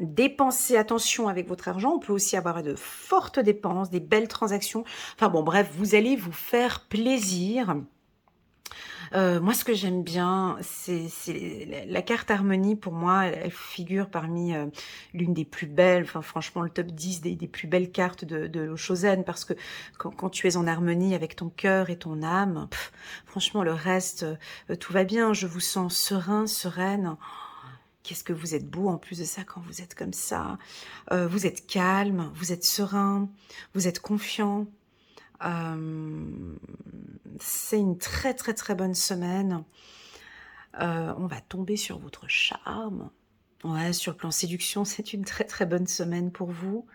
dépenser, attention avec votre argent, on peut aussi avoir de fortes dépenses, des belles transactions, enfin bon bref, vous allez vous faire plaisir. Moi, ce que j'aime bien, c'est la carte harmonie. Pour moi, elle figure parmi l'une des plus belles, enfin franchement le top 10 des plus belles cartes de l'Oshozen, parce que quand tu es en harmonie avec ton cœur et ton âme, franchement le reste, tout va bien. Je vous sens serein, sereine. Qu'est-ce que vous êtes beau en plus de ça quand vous êtes comme ça. Vous êtes calme, vous êtes serein, vous êtes confiant. C'est une très très très bonne semaine. On va tomber sur votre charme. Ouais, sur le plan séduction, c'est une très très bonne semaine pour vous.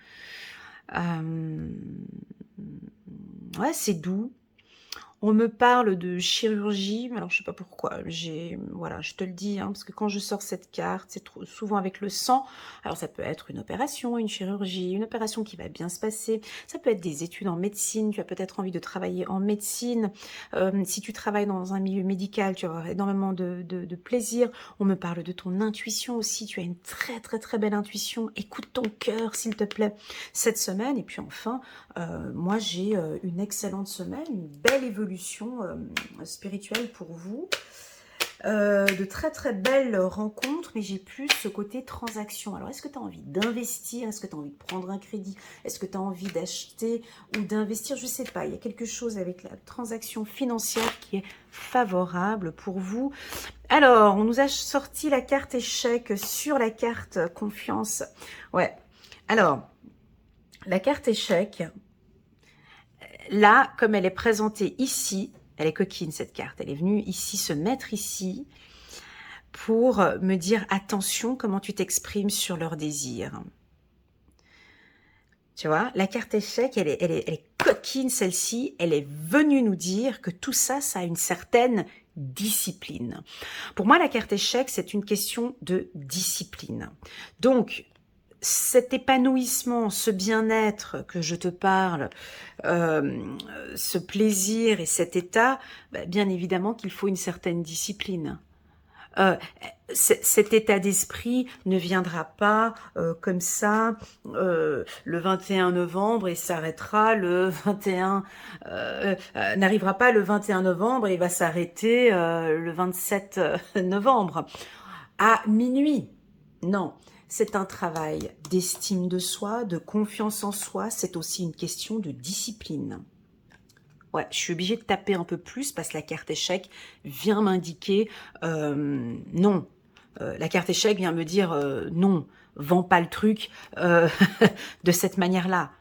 Ouais, c'est doux. On me parle de chirurgie, alors je sais pas pourquoi, voilà, je te le dis, hein, parce que quand je sors cette carte, c'est souvent avec le sang. Alors ça peut être une opération, une chirurgie, une opération qui va bien se passer. Ça peut être des études en médecine, tu as peut-être envie de travailler en médecine. Si tu travailles dans un milieu médical, tu auras énormément de plaisir. On me parle de ton intuition aussi, tu as une très très très belle intuition. Écoute ton cœur, s'il te plaît, cette semaine. Et puis enfin, moi j'ai une excellente semaine, une belle évolution spirituelle pour vous, de très très belles rencontres, mais j'ai plus ce côté transaction. Alors est-ce que tu as envie d'investir, est-ce que tu as envie de prendre un crédit, est-ce que tu as envie d'acheter ou d'investir, je sais pas, il y a quelque chose avec la transaction financière qui est favorable pour vous. Alors on nous a sorti la carte échec sur la carte confiance. Ouais, alors la carte échec, là, comme elle est présentée ici, elle est coquine cette carte, elle est venue ici, se mettre ici, pour me dire attention comment tu t'exprimes sur leurs désirs. Tu vois, la carte échec, elle est coquine celle-ci, elle est venue nous dire que tout ça, ça a une certaine discipline. Pour moi, la carte échec, c'est une question de discipline. Donc, cet épanouissement, ce bien-être que je te parle, ce plaisir et cet état, bien évidemment qu'il faut une certaine discipline. Cet état d'esprit ne viendra pas comme ça le 21 novembre et s'arrêtera le 21 n'arrivera pas le 21 novembre et va s'arrêter le 27 novembre à minuit. Non, c'est un travail d'estime de soi, de confiance en soi, c'est aussi une question de discipline. Ouais, je suis obligée de taper un peu plus parce que la carte échec vient m'indiquer non. La carte échec vient me dire non, vends pas le truc de cette manière-là.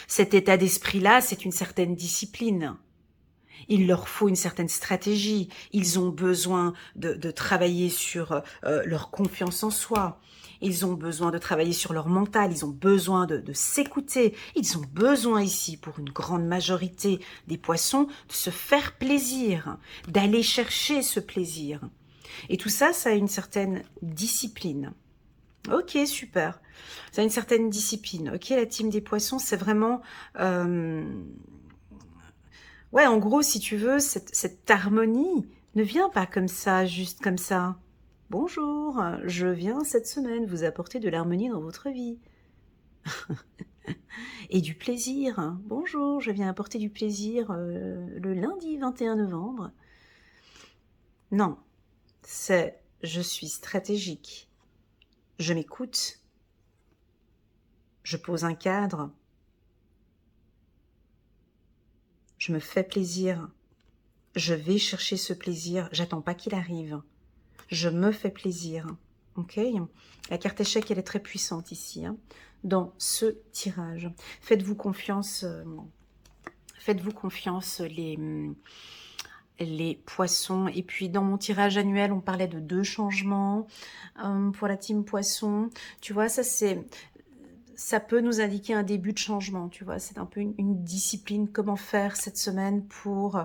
Cet état d'esprit-là, c'est une certaine discipline. Il leur faut une certaine stratégie. Ils ont besoin de travailler sur leur confiance en soi. Ils ont besoin de travailler sur leur mental. Ils ont besoin de s'écouter. Ils ont besoin ici, pour une grande majorité des poissons, de se faire plaisir, d'aller chercher ce plaisir. Et tout ça, ça a une certaine discipline. Ok, super. Ça a une certaine discipline. Ok, la team des poissons, c'est vraiment... Ouais, en gros, si tu veux, cette harmonie ne vient pas comme ça, juste comme ça. Bonjour, je viens cette semaine vous apporter de l'harmonie dans votre vie. Et du plaisir. Bonjour, je viens apporter du plaisir le lundi 21 novembre. Non, c'est je suis stratégique. Je m'écoute. Je pose un cadre. Je me fais plaisir. Je vais chercher ce plaisir. J'attends pas qu'il arrive. Je me fais plaisir. Ok? La carte échec, elle est très puissante ici, hein, dans ce tirage. Faites-vous confiance. Faites-vous confiance, les poissons. Et puis, dans mon tirage annuel, on parlait de 2 changements pour la team poisson. Tu vois, ça peut nous indiquer un début de changement, tu vois. C'est un peu une discipline. Comment faire cette semaine pour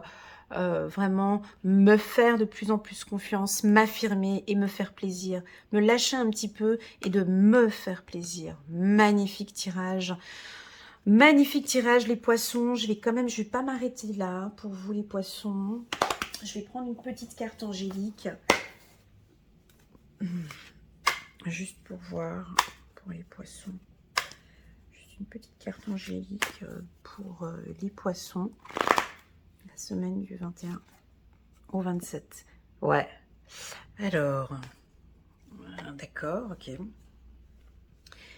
vraiment me faire de plus en plus confiance, m'affirmer et me faire plaisir. Me lâcher un petit peu et de me faire plaisir. Magnifique tirage. Magnifique tirage, les poissons. Je vais pas m'arrêter là pour vous, les poissons. Je vais prendre une petite carte angélique. Juste pour voir, pour les poissons. Une petite carte angélique pour les poissons. La semaine du 21 au 27. Ouais. Alors, d'accord, ok.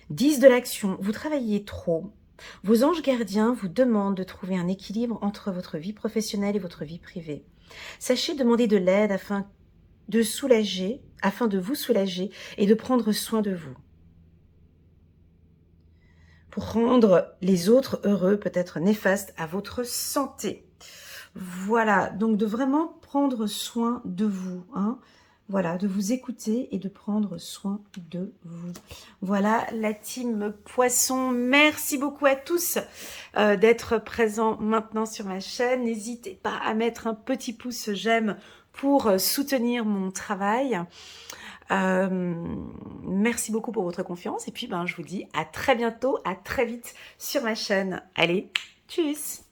10 de l'action. Vous travaillez trop. Vos anges gardiens vous demandent de trouver un équilibre entre votre vie professionnelle et votre vie privée. Sachez demander de l'aide afin de vous soulager et de prendre soin de vous. Pour rendre les autres heureux, peut-être néfaste à votre santé. Voilà, donc de vraiment prendre soin de vous, hein. Voilà, de vous écouter et de prendre soin de vous. Voilà, la team Poisson. Merci beaucoup à tous d'être présents maintenant sur ma chaîne. N'hésitez pas à mettre un petit pouce j'aime pour soutenir mon travail. Merci beaucoup pour votre confiance. Et puis, je vous dis à très bientôt, à très vite sur ma chaîne. Allez, tchuss!